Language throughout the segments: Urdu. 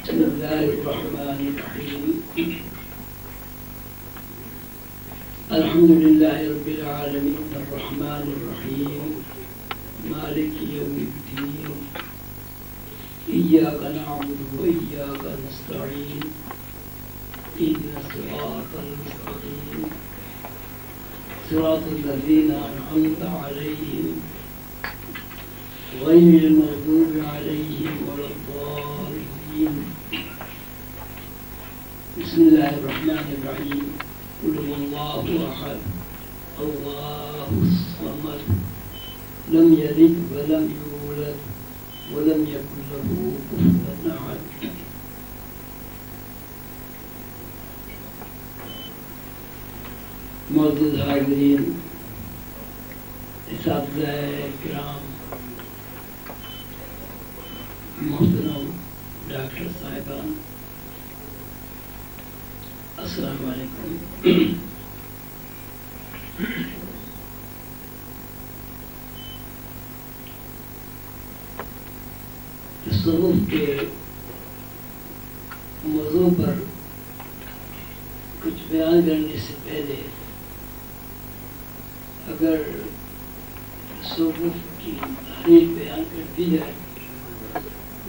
بسم الله الرحمن الرحيم الحمد لله رب العالمين الرحمن الرحيم مالك يوم الدين إياك نعبد وإياك نستعين اهدنا الصراط المستقيم صراط الذين أنعمت عليهم غير المغضوب عليهم ولا الضالين بسم الله الرحمن الرحيم قل هو الله أحد الله الصمد لم يلد ولم يولد ولم يكن له كفوا أحد موجود حاضرین اساتذہ کرام محترم ڈاکٹر صاحبان السلام علیکم. تصوف کے موضوع پر کچھ بیان کرنے سے پہلے اگر تصوف کی تاریخ بیان کر دی جائے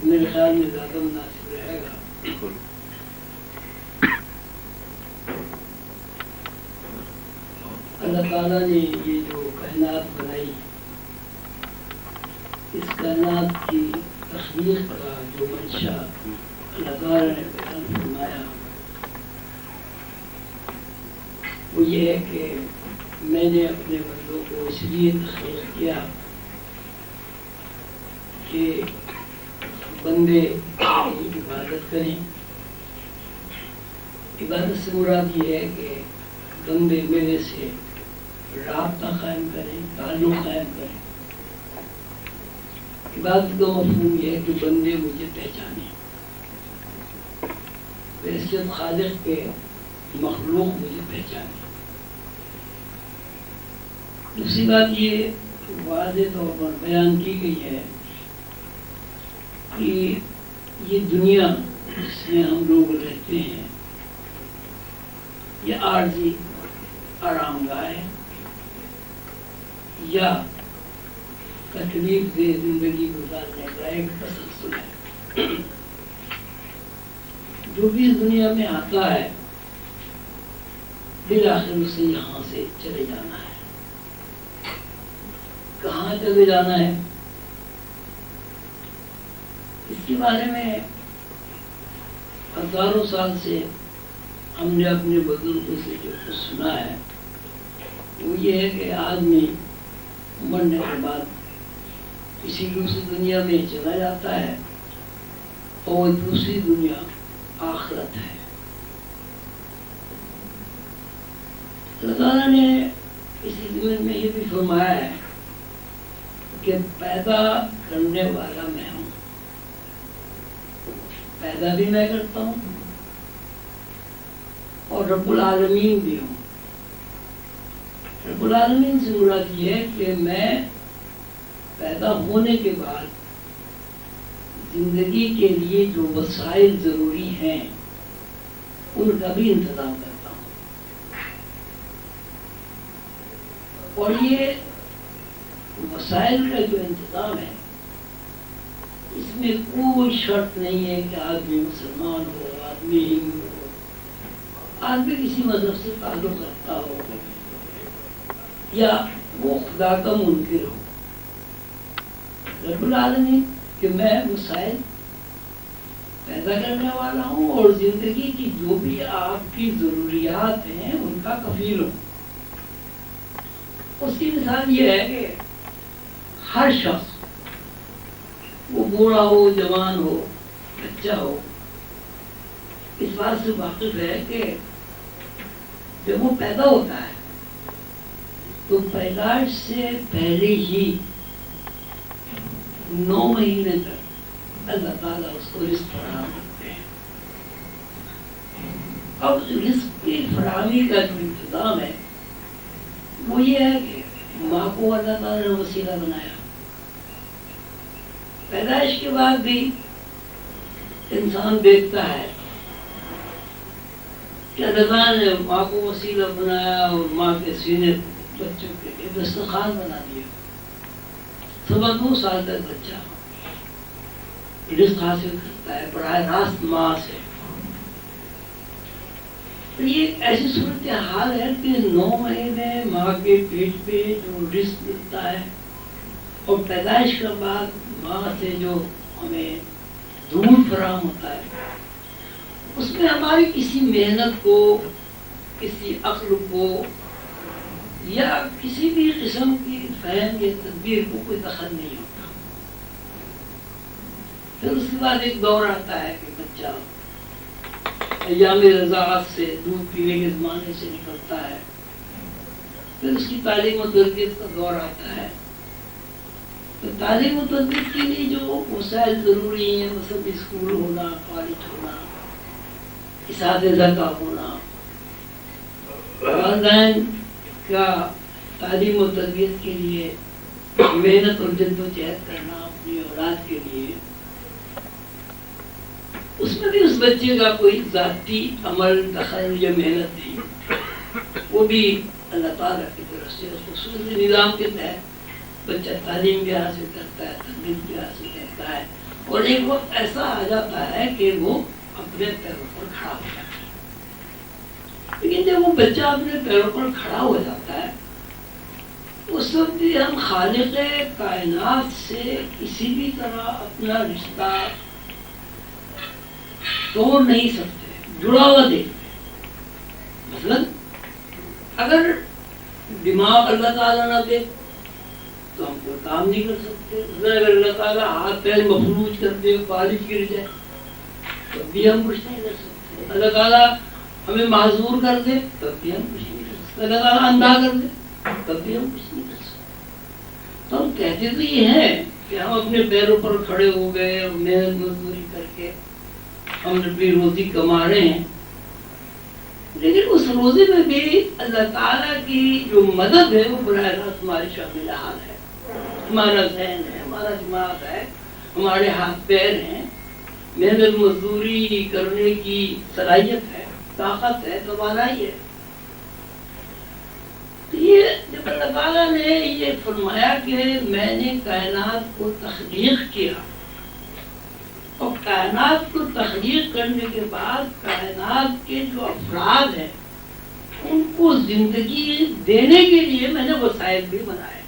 میرے خیال میں زیادہ مناسب رہے گا. اللہ تعالیٰ نے یہ جو کائنات بنائی، اس کائنات کی تخلیق کا جو منشا اللہ تعالیٰ نے بیان فرمایا وہ یہ ہے کہ میں نے اپنے بندوں کو اس لیے تخلیق کیا کہ بندے عبادت کریں. عبادت سے مراد یہ ہے کہ بندے میرے سے رابطہ قائم کریں، تعلق قائم کریں. عبادت کا مفہوم یہ ہے کہ بندے مجھے پہچانیں، بحیثیت خالق کے مخلوق مجھے پہچانے. دوسری بات یہ واضح طور پر بیان کی گئی ہے کہ یہ دنیا جس میں ہم لوگ رہتے ہیں یہ عارضی آرام گاہ ہے یا تکلیف دہ زندگی گزارنے کا ایک تسلسل ہے. جو بھی اس دنیا میں آتا ہے بالآخر اسے یہاں سے چلے جانا ہے. کہاں چلے جانا ہے اس کے بارے میں ہزاروں سال سے ہم نے اپنے بزرگوں سے جو کچھ سنا ہے وہ یہ ہے کہ آدمی مرنے کے بعد کسی دوسری دنیا میں چلا جاتا ہے اور دوسری دنیا آخرت ہے. اللہ تعالیٰ نے اسی ضمن میں یہ بھی فرمایا ہے کہ پیدا کرنے والا میں ہوں، پیدا بھی میں کرتا ہوں اور رب العالمین بھی ہوں. رب العالمین سے مراد یہ ہے کہ میں پیدا ہونے کے بعد زندگی کے لیے جو وسائل ضروری ہیں ان کا بھی انتظام کرتا ہوں. اور یہ وسائل کا جو انتظام ہے اس میں کوئی شرط نہیں ہے کہ آدمی مسلمان ہو، آدمی ہندو ہو، آدمی کسی مذہب سے تعلق رکھتا ہو یا وہ خدا کا منکر ہو. رب العالمین کہ میں وسائل پیدا کرنے والا ہوں اور زندگی کی جو بھی آپ کی ضروریات ہیں ان کا کفیل ہوں. اس کی مثال یہ ہے کہ ہر شخص وہ بوڑھا ہو، جوان ہو، بچہ ہو اس بات سے واقف ہے کہ جب وہ پیدا ہوتا ہے تو پیدائش سے پہلے ہی 9 مہینے تک اللہ تعالیٰ اس کو رزق فراہم کرتے ہیں. اب رزق کی فراہمی کا جو انتظام ہے وہ یہ ہے کہ ماں کو اللہ تعالیٰ نے وسیلہ بنایا. پیدائش کے بعد بھی انسان دیکھتا ہے کہ اللہ نے ماں کو وسیلہ بنایا اور ماں کے سینے بچوں کے لیے دسترخوان بنا دیا. 2.25 سال تک بچہ رزق حاصل کرتا ہے براہ راست ماں سے. یہ ایسی صورتحال ہے کہ 9 مہینے ماں کے پیٹ پہ جو رزق ملتا ہے اور پیدائش کے بعد ماں سے جو ہمیں دودھ فراہم ہوتا ہے اس میں ہماری کسی محنت کو، کسی عقل کو یا کسی بھی قسم کی فہم یا تدبیر کو کوئی دخل نہیں ہوتا. پھر اس کے بعد ایک دور آتا ہے کہ بچہ ایام رضاعت سے دودھ پینے کے زمانے سے نکلتا ہے. پھر اس کی تعلیم و تربیت کا دور آتا ہے. تو تعلیم و تربیت کے لیے جو وسائل ضروری ہیں، مثلا اسکول ہونا، کالج ہونا، اساتذہ کا ہونا، والدین کا تعلیم و تربیت کے لیے محنت اور جد و جہد کرنا اپنی اولاد کے لیے، اس میں بھی اس بچے کا کوئی ذاتی عمل، دخل یا محنت نہیں. وہ بھی اللہ تعالیٰ کی طرف سے خصوصی نظام کے تحت بچہ تعلیم بھی حاصل کرتا ہے، تربیت بھی حاصل کرتا ہے، اور ایک وقت ایسا آ جاتا ہے کہ وہ اپنے پیروں پر کھڑا ہو جاتا ہے. لیکن جب وہ بچہ اپنے پیروں پر کھڑا ہو جاتا ہے اس وقت بھی ہم خالق کائنات سے کسی بھی طرح اپنا رشتہ توڑ نہیں سکتے، جڑا ہوا دیکھتے. مثلا اگر دماغ اللہ تعالیٰ نہ دے تو ہم کوئی کام نہیں کر سکتے. اگر اللہ تعالیٰ ہاتھ پیر مفلوج کر دے، بارش گر جائے تب بھی ہم کچھ نہیں کر سکتے. اللہ تعالیٰ ہمیں معذور کر دے تب بھی ہم کچھ نہیں کر سکتے. اللہ تعالیٰ اندھا کر دے تب بھی ہم کچھ نہیں کر سکتے. تو ہم کہتے تو یہ ہیں کہ ہم اپنے پیروں پر کھڑے ہو گئے اور محنت مزدوری کر کے ہم اپنی روزی کما رہے ہیں، لیکن اس روزی میں بھی اللہ تعالیٰ کی جو مدد ہے وہ براہ راست ہماری شامل حال ہے. ہمارا ذہن ہے، ہمارا دماغ ہے، ہمارے ہاتھ پیر ہیں، محنت مزدوری کرنے کی صلاحیت ہے، طاقت ہے، توانائی ہے. تو یہ جب اللہ تعالیٰ نے یہ فرمایا کہ میں نے کائنات کو تخلیق کیا، اور کائنات کو تخلیق کرنے کے بعد کائنات کے جو افراد ہیں ان کو زندگی دینے کے لیے میں نے وسائل بھی بنائے.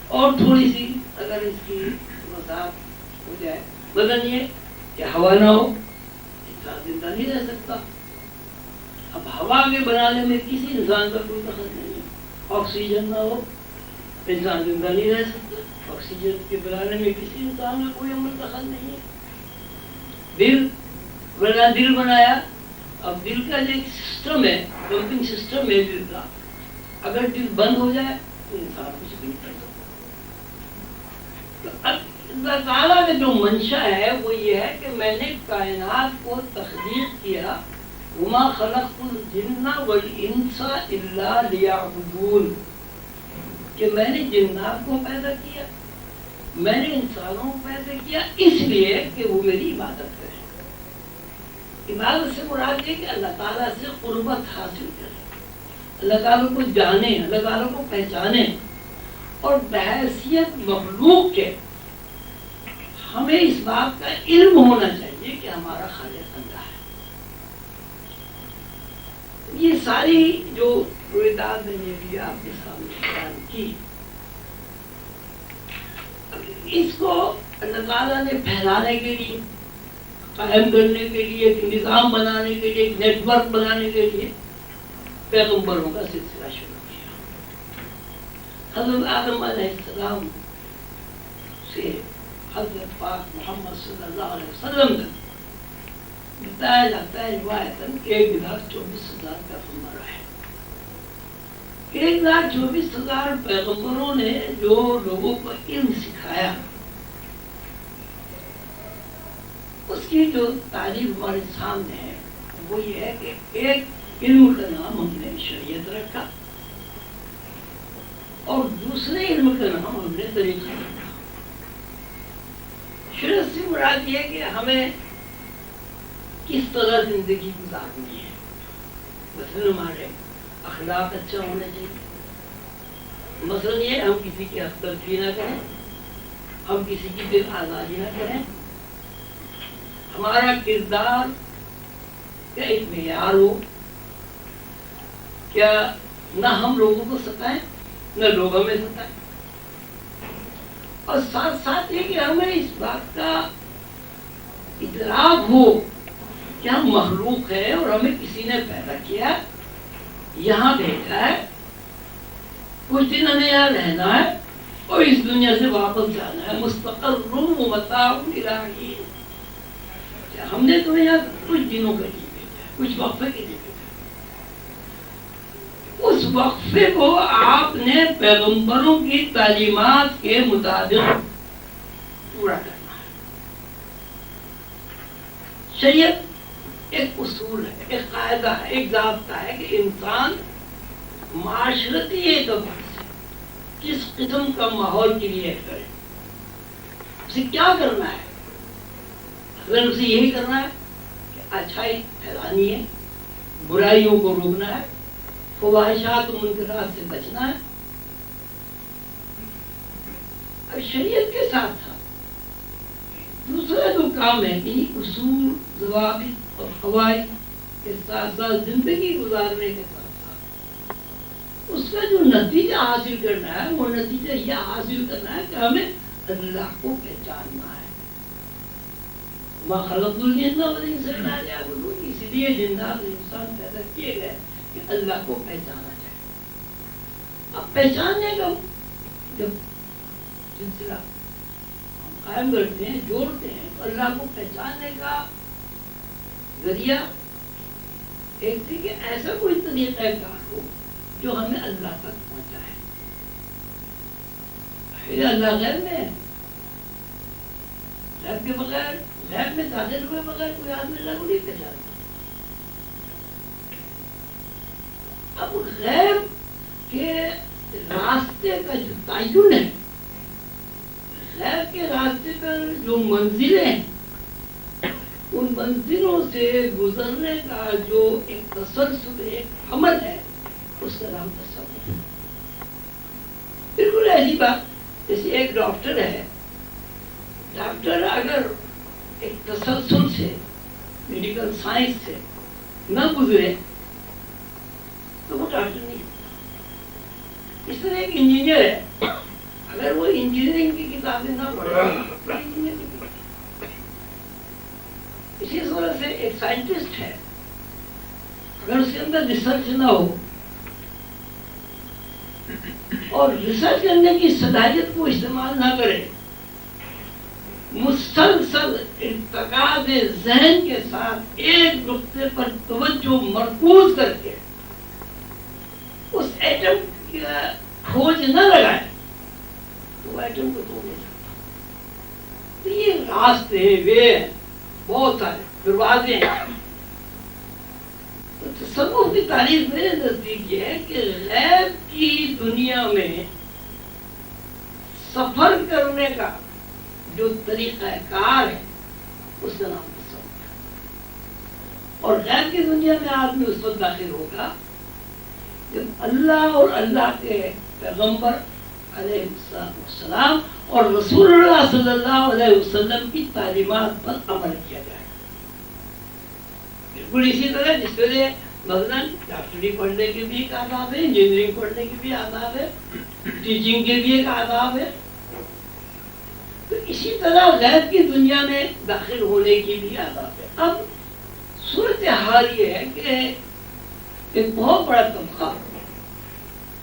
اور تھوڑی سی اگر اس کی وضاحت ہو جائے، مثلاً یہ کہ ہوا نہ ہو انسان زندہ نہیں رہ سکتا. اب ہوا کے بنانے میں کسی انسان کا کوئی دخل نہیں ہے. آکسیجن نہ ہو انسان زندہ نہیں رہ سکتا. آکسیجن کے بنانے میں کسی انسان کا کوئی عمل دخل نہیں ہے. دل بنایا، اب دل کا جو ایک سسٹم ہے، پمپنگ سسٹم ہے دل کا، اگر دل بند ہو جائے تو انسان کچھ بھی نہیں کر سکتا. اللہ تعالیٰ کا جو منشا ہے وہ یہ ہے کہ میں نے کائنات کو تخلیق کیا. وما خلقت الجن والانس الا لیعبدون، کہ میں نے جنات کو پیدا کیا، میں نے انسانوں کو پیدا کیا اس لیے کہ وہ میری عبادت کریں. عبادت سے مراد یہ کہ اللہ تعالیٰ سے قربت حاصل کریں، اللہ تعالیٰ کو جانیں، اللہ تعالیٰ کو پہچانیں، اور بحیثیت مخلوق کے ہمیں اس بات کا علم ہونا چاہیے کہ ہمارا خالق اللہ ہے. یہ ساری جو روایات میں نے بھی آپ کے سامنے بیان کی، اس کو اللہ تعالیٰ نے پھیلانے کے لیے، قائم کرنے کے لیے، ایک نظام بنانے کے لیے، ایک نیٹ ورک بنانے کے لیے پیغمبروں کا سلسلہ شروع کیا. حضرت آدم علیہ السلام سے حضرت پاک محمد صلی اللہ علیہ وسلم تک بتایا جاتا ہے روایتاً کہ 1,24,000 پیغمبر آئے. 1,24,000 پیغمبروں نے جو لوگوں کو علم سکھایا، اس کی جو تعریف ہمارے سامنے ہے وہ یہ ہے کہ ایک علم کا نام ہم نے شریعت رکھا اور دوسرے علم کا نام ہم نے طریقہ رکھا. شریعت سے مراد یہ ہے کہ ہمیں کس طرح زندگی گزارنی ہے. مثلاً ہمارے اخلاق اچھا ہونا چاہیے. مثلاً یہ ہم کسی کی حق تلفی نہ کریں, ہم کسی کی دل آزادی نہ کریں. ہمارا کردار کا ایک معیار ہو, کیا نہ ہم لوگوں کو ستائیں نہ لوگ ہمیں ستائیں. اور ساتھ ساتھ یہ کہ ہمیں اس بات کا ادراک ہو کہ ہم مخلوق ہے اور ہمیں کسی نے پیدا کیا, یہاں بھیجا ہے, کچھ دن ہمیں یہاں رہنا ہے اور اس دنیا سے واپس جانا ہے. مستقر و متاع الی حین. ہم نے تمہیں یہاں کچھ دنوں کے لیے بھیجا, کچھ وقفے کے لیے بھیجا. اس وقفے کو آپ نے پیغمبروں کی تعلیمات کے مطابق پورا کرنا ہے. شریعت ایک اصول ہے, ایک قاعدہ ہے, ایک ضابطہ ہے کہ انسان معاشرتی اعتبار سے کس قسم کا ماحول کریٹ کرے, اسے کیا کرنا ہے. اگر اسے یہی کرنا ہے کہ اچھائی پھیلانی ہے, برائیوں کو روکنا ہے, فواہشات و منکرات سے بچنا ہے. اب شریعت کے ساتھ ساتھ دوسرا جو کام ہے کہ اصول, ضوابط اور قواعد کے ساتھ ساتھ زندگی گزارنے کے ساتھ ساتھ اس کا جو نتیجہ حاصل کرنا ہے, وہ نتیجہ یہ حاصل کرنا ہے کہ ہمیں اللہ کو پہچاننا ہے. ما خلقت الجن والانس الا ليعبدون. اسی لیے جنات انسان پیدا کیے گئے کہ اللہ کو پہچانا جائے. اب پہچاننے کا جب سلسلہ ہم قائم کرتے ہیں, جوڑتے ہیں, اللہ کو پہچاننے کا ذریعہ ایک تھی کہ ایسا کوئی طریقہ کار ہو جو ہمیں اللہ تک پہنچائے. اللہ غیب میں ہے, غیب کے بغیر, غیب میں داخل ہوئے بغیر کوئی آدمی اللہ کو نہیں پہچانتا. اب غیب کے راستے کا جو تعین ہے, غیب کے راستے پر جو منزلیں ہیں, ان منزلوں سے گزرنے کا جو ایک تسلسل, ایک عمل ہے, اس کا نام تصور ہے. بالکل ایسی بات جیسے ایک ڈاکٹر ہے, ڈاکٹر اگر ایک تسلسل سے, میڈیکل سائنس سے نہ گزرے تو وہ ڈاکٹر نہیں. اس طرح ایک انجینئر ہے, اگر وہ انجینئرنگ کی کتابیں نہ پڑھے تو انجینئر نہیں پڑھے. اسی طرح سے ایک سائنٹسٹ ہے, اگر اس کے اندر ریسرچ نہ ہو اور ریسرچ کرنے کی صلاحیت کو استعمال نہ کرے, مسلسل ارتکاز ذہن کے ساتھ ایک نقطے پر توجہ مرکوز کر کے اس ایٹم کی کھوج نہ لگائے تو ایٹم کو توڑ نہیں سکتا. تو یہ راستے وے بہت سارے دروازے ہیں. تو تصوف کی تعریف میرے نزدیک یہ ہے کہ غیب کی دنیا میں سفر کرنے کا جو طریقہ کار ہے اس کا نام تصوف ہے. اور غیب کی دنیا میں آدمی اس وقت داخل ہوگا جب اللہ اور اللہ کے پیغمبر علیہ السلام اور رسول اللہ صلی اللہ علیہ وسلم کی تعلیمات پر عمل کیا جائے. بالکل اسی طرح جس طرح مثلاً ڈاکٹری پڑھنے کے بھی ایک آداب ہے, انجینئرنگ پڑھنے کے بھی آداب ہے, ٹیچنگ کے بھی ایک آداب ہے, تو اسی طرح غیب کی دنیا میں داخل ہونے کی بھی آداب ہے. اب صورتحال یہ ہے کہ ایک بہت بڑا طبقہ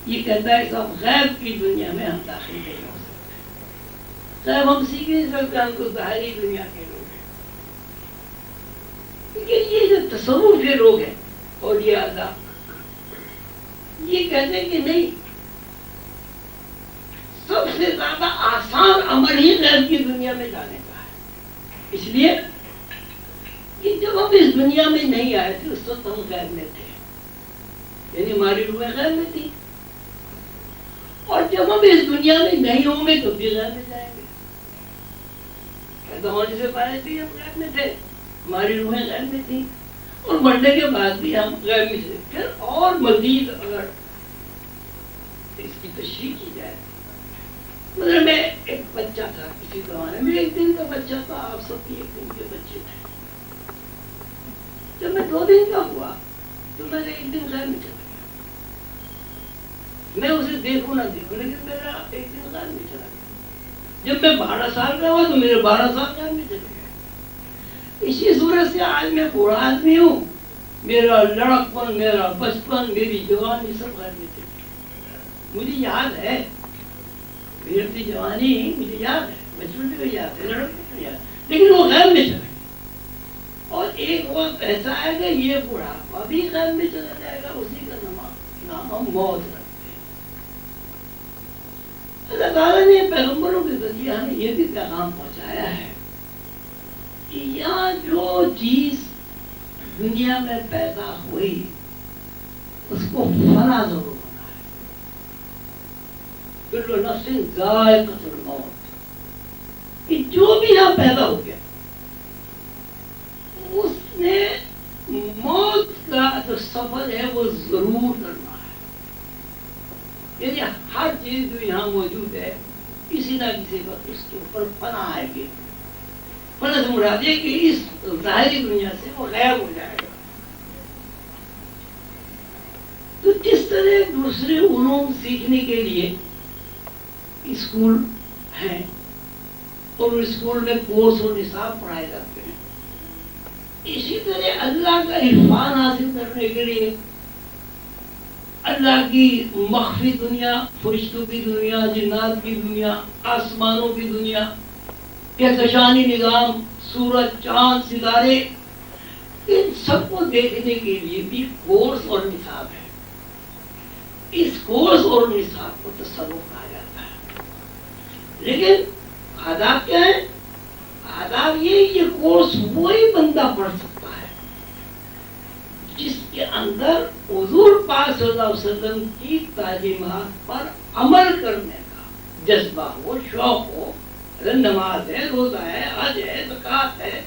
یہ کہتا ہے کہ اب غیب کی دنیا میں ہم داخل نہیں ہو سکتے. غیب ہم سیکھ نہیں سکتے, ہم تو ظاہری دنیا کے لوگ ہیں. کیونکہ یہ جو تصوف کے لوگ ہیں اولیاء اللہ, یہ کہتے ہیں کہ نہیں, سب سے زیادہ آسان عمل ہی غیب کی دنیا میں جانے کا ہے. اس لیے کہ جب ہم اس دنیا میں نہیں آئے تھے اس وقت ہم غیب میں تھے, یعنی ہماری روحیں غیب میں تھی, اور جب ہم اس دنیا میں نہیں ہوں گے تو بھی غیب میں جائیں گے. پیدا ہونے سے پہلے بھی ہم غیب میں تھے, ہماری روحیں غیب میں تھیں، اور مرنے کے بعد بھی ہم غیب میں تھے. پھر اور مزید اگر اس کی تشریح کی جائے، مطلب میں ایک بچہ تھا کسی زمانے میں، ایک دن کا بچہ تھا، آپ سب بھی ایک دن کے بچے تھے. جب میں 2 دن کا ہوا تو میں نے ایک دن غیب میں چلا گیا. میں اسے دیکھوں نہ دیکھوں، لیکن میرا ایک دن غیب میں چلا گیا. جب میں 12 سال کا ہوا تو میرے 12 سال غیب میں چلے گئے. اسی صورت سے آج میں بوڑھا آدمی ہوں، میرا لڑکپن، میرا بچپن، میری جوانی سب غیب میں چلے گئے. مجھے یاد ہے میری اپنی جوانی، مجھے یاد ہے، بچپن بھی یاد ہے، لڑکپن بھی یاد ہے، لیکن وہ غیب میں چلے گئے. اور ایک وقت ایسا ہے کہ یہ بڑھاپا بھی غیب میں چلا جائے گا، اسی کا نام ہم موت رکھتے ہیں. اللہ تعالیٰ نے پیغمبروں کے ذریعے ہمیں یہ بھی پیغام پہنچایا ہے کہ یہاں جو چیز دنیا میں پیدا ہوئی اس کو فنا ضرور ہونا ہے. کل نفس ذائقۃ الموت، کہ جو بھی یہاں پیدا ہو گیا اس نے موت کا جو سفر ہے وہ ضرور کرنا ہے. یعنی ہر چیز جو یہاں موجود ہے کسی نہ کسی وقت اس کے اوپر فنا آئے گی. فنا سے مراد ہے کہ اس ظاہری دنیا سے وہ غائب ہو جائے گا. تو جس طرح دوسرے علوم سیکھنے کے لیے اسکول ہیں اور اسکول میں کورس اور نصاب پڑھائے جاتے ہیں، اسی طرح اللہ کا عرفان حاصل کرنے کے لیے اللہ کی مخفی دنیا، فرشتوں کی دنیا، جنات کی دنیا، آسمانوں کی دنیا، کہکشانی نظام، سورج، چاند، ستارے، ان سب کو دیکھنے کے لیے بھی کورس اور نصاب ہے. اس کورس اور نصاب کو تصوف کہا جاتا ہے. لیکن آداب کیا ہے؟ آداب یہ کورس وہی بندہ پڑھ سکتا ہے جس کے اندر حضور پاک صلی اللہ علیہ وسلم کی تعلیمات پر عمل کرنے کا جذبہ ہو، شوق ہو. نماز ہے، روزہ ہے، حج ہے، زکوٰۃ ہے.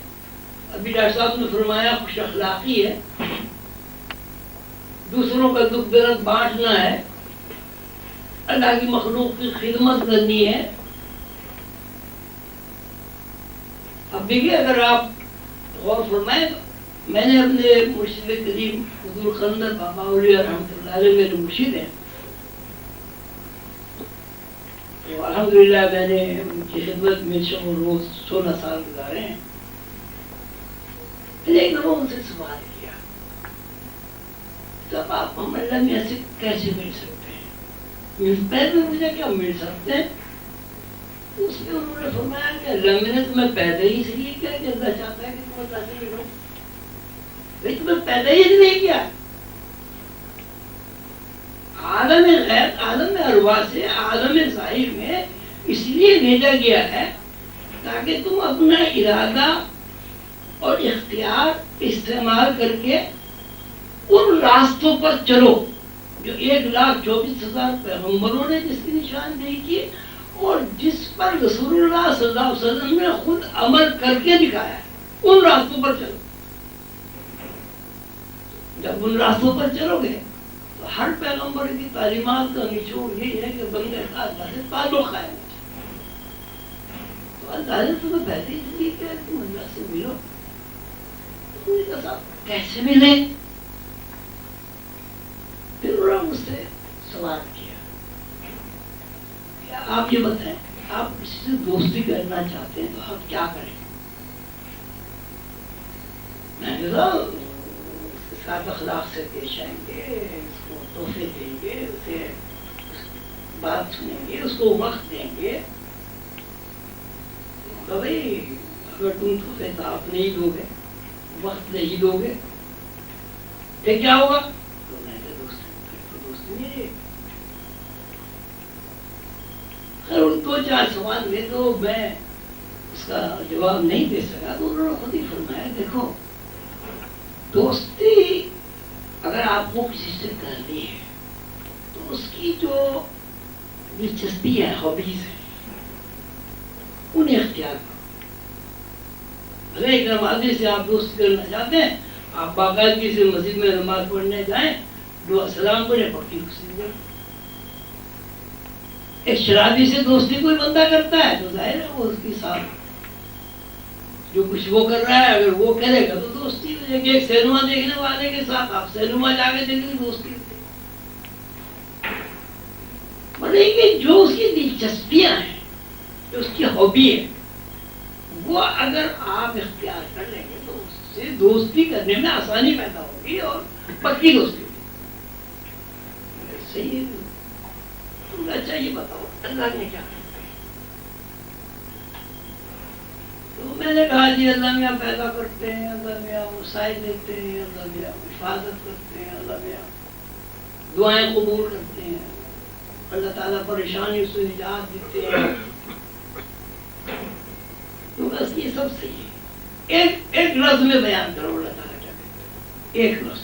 ابھی ڈاکٹر صاحب نے فرمایا خوش اخلاقی ہے، دوسروں کا دکھ درد بانٹنا ہے، اللہ کی مخلوق کی خدمت کرنی ہے. اب دیکھیے اگر آپ غور فرمائیں، میں نے اپنے مرشد کریم حضور قلندر بابا اولیاء رحمۃ اللہ علیہ میرے مرشد ہیں، تو الحمدللہ میں نے ان کی خدمت میں شب و روز 16 سال گزارے ہیں. ایک دفعہ ان سے سوال کیا، تب آپ اللہ میں ایسے کیسے مل سکتے ہیں؟ پہلے مجھے کیا مل سکتے ہیں؟ اس میں انہوں نے فرمایا کہ اللہ نے تمہیں پیدا ہی اس لیے کیا کہ اللہ چاہتا ہے کہ تم اللہ سے ملو. بھائی تمہیں پیدا ہی نہیں کیا، عالم غیب، عالم ارواح سے عالم ظاہر میں اس لیے بھیجا گیا ہے تاکہ تم اپنا ارادہ اور اختیار استعمال کر کے ان راستوں پر چلو جو 1,24,000 پیغمبروں نے جس کی نشاندہی کی اور جس پر رسول اللہ صلی اللہ علیہ وسلم نے خود عمل کر کے دکھایا ہے. ان راستوں پر چلو. جب ان راستوں پر چلو گے تو ہر پیغمبر کی تعلیمات کا نچوڑ یہی ہے کہ بندے کا اللہ سے تعلق قائم ہے. تو اللہ نے تمہیں پہلے اس لیے کہ تم اللہ سے ملو. تم نے کہا کیسے ملے؟ پھر انہوں نے مجھ سے سوال کیا، آپ یہ بتائیں آپ کسی سے دوستی کرنا چاہتے ہیں تو آپ کیا کریں؟ میں نے کہا ساتھ اخلاق سے پیش آئیں گے، اس کو تحفے دیں گے، اسے بات سنیں گے، اس کو وقت دیں گے. بھائی اگر تم تحفے تو آپ نہیں دو گے، وقت نہیں دو گے، پھر کیا ہوگا؟ تو میں نے دوستی نہیں. خیر 2-4 سوال میں تو میں اس کا جواب نہیں دے سکا. تو انہوں نے خود ہی فرمایا دیکھو دوستی اگر آپ کو کسی سے کرنی ہے تو اس کی جو دلچسپی ہے، ہابیز ہیں، انہیں اختیار کرو. اگر ایک نمازی سے آپ دوست کرنا چاہتے ہیں، آپ باقاعدگی سے مسجد میں نماز پڑھنے جائیں، دعا سلام پڑھیں، پڑھی دوسری. ایک شرابی سے دوستی کوئی بندہ کرتا ہے تو ظاہر ہے وہ اس کے ساتھ جو کچھ وہ کر رہا ہے اگر وہ کرے گا تو دوستی ہو جائے گی. ایک سینما دیکھنے والے کے ساتھ آپ سینما جا کے دیکھیں گے دوستی ہوتی ہے. بڑے کہ جو اس کی دلچسپیاں ہیں، جو اس کی ہابی ہے، وہ اگر آپ اختیار کر لیں گے تو اس سے دوستی کرنے میں آسانی پیدا ہوگی اور پکی دوستی ہوگی. صحیح ہے. تم اچھا یہ بتاؤ اللہ نے کیا کیا؟ تو میں نے کہا جی اللہ میاں پیدا کرتے ہیں، اللہ میاں وسائل دیتے ہیں، اللہ میاں حفاظت کرتے ہیں، اللہ میاں دعائیں قبول کرتے ہیں، اللہ تعالیٰ پریشانی سے نجات دیتے ہیں. تو بس یہ سب صحیح ہے. ایک لفظ میں بیان کرو اللہ تعالیٰ کیا کرتے ہیں. ایک لفظ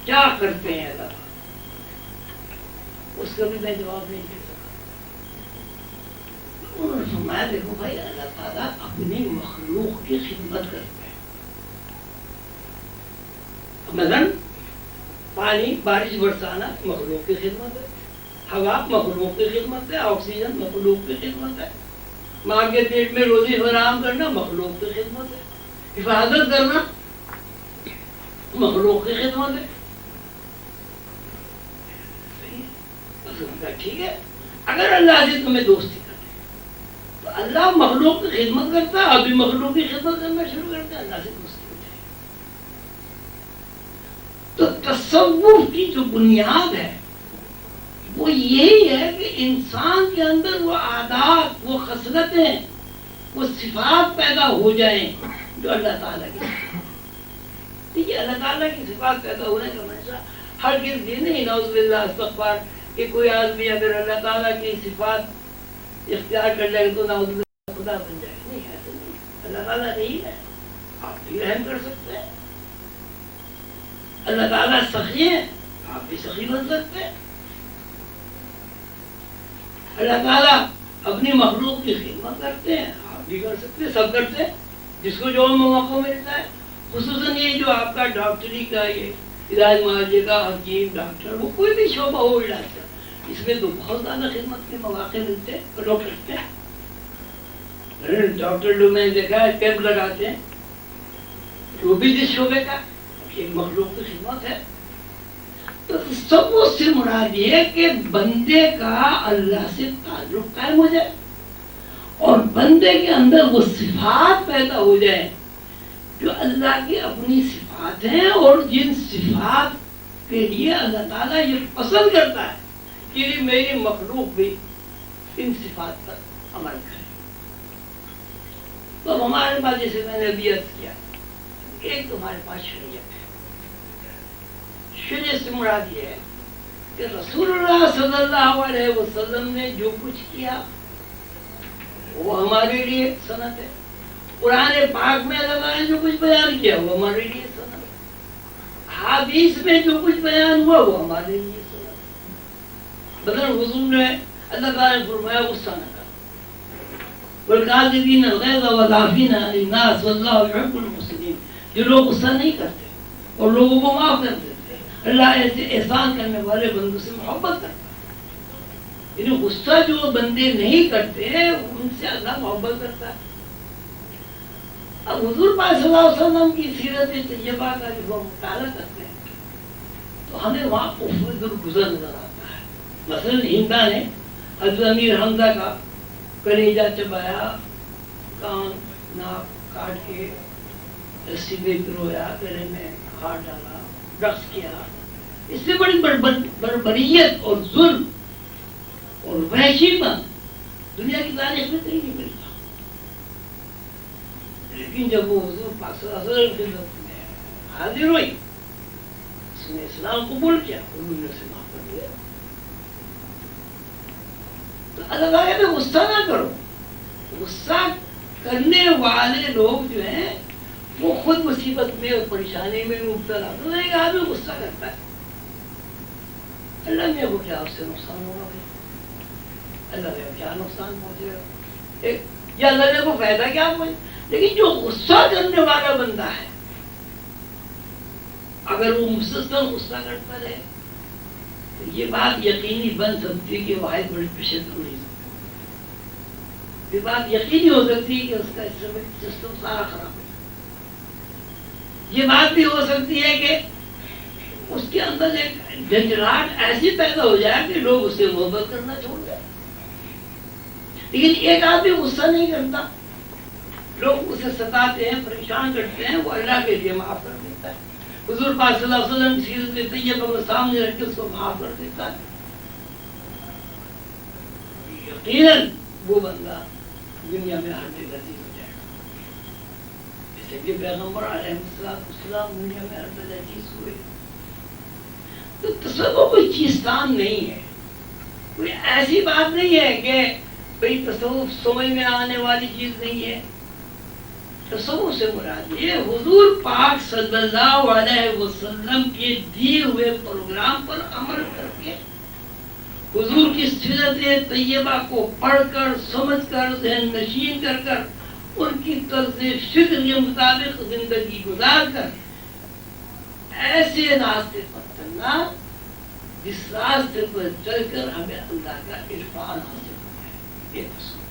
کیا کرتے ہیں اللہ تعالیٰ، اس کا بھی میں جواب نہیں دے سکتا. انہوں نے فرمایا دیکھو بھائی اللہ تعالیٰ اپنی مخلوق کی خدمت کرتے ہیں. مثلاً پانی بارش برسانا مخلوق کی خدمت ہے، ہوا مخلوق کی خدمت ہے، آکسیجن مخلوق کی خدمت ہے، ماں کے پیٹ میں روزی فراہم کرنا مخلوق کی خدمت ہے، حفاظت کرنا مخلوق کی خدمت ہے. ٹھیک ہے. اگر اللہ سے تمہیں دوستی کرتے تو اللہ مخلوق کی خدمت کرتا ہے، ابھی مخلوق کی خدمت کرنا شروع کرتا ہے، اللہ سے دوستی ہو جائے. تو تصوف کی جو بنیاد ہے وہ یہی ہے کہ انسان کے اندر وہ عادات، وہ خصلتیں، وہ صفات پیدا ہو جائیں جو اللہ تعالیٰ کی صفات. ٹھیک ہے. اللہ تعالیٰ کی صفات پیدا ہونے کا منشا ہر کس دن نہیں. نعوذ باللہ استغفار کہ کوئی آدمی اگر اللہ تعالیٰ کی صفات اختیار کر لے تو نعوذ باللہ خدا بن جائے. نہیں ہے تو نہیں. اللہ تعالیٰ نہیں ہے، آپ بھی رحم کر سکتے ہیں. اللہ تعالیٰ سخی ہے، آپ بھی سخی بن سکتے ہیں. اللہ تعالیٰ اپنی مخلوق کی خدمت کرتے ہیں، آپ بھی کر سکتے ہیں. سب کرتے ہیں جس کو جو موقع ملتا ہے. خصوصاً یہ جو آپ کا ڈاکٹری کا یہ علاج معالجے کا حکیم ڈاکٹر، وہ کوئی بھی شعبہ ہو علاج کا، اس میں تو بہت زیادہ خدمت کے مواقع ملتے ہیں. ڈاکٹر لوگ میں نے دیکھا ہے کیمپ لگاتے ہیں، وہ بھی جس شعبے کا ایک مخلوق کی خدمت ہے. تو سب سے مراد یہ ہے کہ بندے کا اللہ سے تعلق قائم ہو جائے اور بندے کے اندر وہ صفات پیدا ہو جائے جو اللہ کی اپنی صفات ہیں، اور جن صفات کے لیے اللہ تعالیٰ یہ پسند کرتا ہے کہ میری مخلوق بھی ان صفات پر عمل کرے. تو ہمارے پاس جیسے میں نے ابھی عرض کیا، ایک تمہارے پاس شریعت ہے. شریعت سے مراد یہ ہے کہ رسول اللہ صلی اللہ علیہ وسلم نے جو کچھ کیا وہ ہمارے لیے سند ہے. قرآن پاک میں اللہ تعالیٰ نے جو کچھ بیان کیا وہ ہمارے لیے سند ہے. حدیث میں جو کچھ بیان ہوا وہ ہمارے لیے سند ہے. بدل حضور نے اللہ تعالیٰ نے فرمایا غصہ نہ کرو، والکاظمین الغیظ والعافین عن الناس واللہ یحب المحسنین. جو لوگ غصہ نہیں کرتے اور لوگوں کو معاف کر دیتے، اللہ ایسے احسان کرنے والے بندوں سے محبت کرتا ہے. یعنی غصہ جو بندے نہیں کرتے ان سے اللہ محبت کرتا ہے. اب حضور پاک صلی اللہ علیہ وسلم کی سیرت طیبہ کا جو ہم مطالعہ کرتے ہیں تو ہمیں وہاں افراد الگزر نظر آتا ہے. مثلاً ہندا نے حضرت امیر حمزہ کا کلیجہ چبایا، کان ناک کاٹ کے رسی میں پرویا، گلے میں ہاتھ ڈالا، رقص کیا. اس سے بڑی بربریت اور ظلم اور وحشی پن دنیا کی تاریخ میں کہیں نہیں ملتا. لیکن جب وہ حضور پاک صلی اللہ علیہ وسلم کی خدمت میں حاضر ہوئی، اس نے اسلام قبول کیا، انہوں نے اسے معاف کر دیا. تو اللہ تعالیٰ میں غصہ نہ کرو. غصہ کرنے والے لوگ جو ہیں وہ خود مصیبت میں اور پریشانی میں مبتلا. تو ایک آدمی غصہ کرتا ہے، اللہ میں وہ کیا اس سے نقصان ہوگا، اللہ میں کیا نقصان پہنچے گا، یا اللہ نے کو فائدہ کیا پہنچے. لیکن جو غصہ کرنے والا بندہ ہے اگر وہ مسلسل غصہ کرتا رہے تو یہ بات یقینی بن سکتی ہے کہ وہ بڑی تشدد ہوئی، یہ بات یقینی ہو سکتی ہے کہ اس کا سسٹم سارا خراب ہو جائے۔ یہ بات بھی ہو سکتی ہے کہ اس کے اندر ایک جھنجھلاہٹ ایسی پیدا ہو جائے کہ لوگ اس سے محبت کرنا چھوڑ دیں۔ لیکن ایک آدمی غصہ نہیں کرتا، لوگ اسے ستاتے ہیں، پریشان کرتے ہیں، وہ اللہ کے لیے معاف کر دیتا ہے۔ حضور پاک صلی اللہ علیہ وسلم سیرت طیبہ کو سامنے رکھ کے اس کو معاف کر دیتا ہے۔ یقیناً وہ بندہ دنیا میں ہر جگہ عزیز ہو جائے گا، جیسے کہ پیغمبر علیہ السلام دنیا میں ہر جگہ عزیز ہوئے۔ تو تصوف کوئی چیز کام نہیں ہے، کوئی ایسی بات نہیں ہے کہ بھئی تصوف سمجھ میں آنے والی چیز نہیں ہے۔ تصوف سے مراد یہ حضور پاک صلی اللہ علیہ وسلم کے دیے ہوئے پروگرام پر عمل کر کے حضور کی سیرت طیبہ کو پڑھ کر سمجھ کر ذہن نشین کر کر ان کی طرز فکر کے مطابق زندگی گزار کر ایسے راستے پر چلنا جس راستے پر چل کر ہمیں اللہ کا عرفان حاصل ہوتا ہے، یہ تصوف۔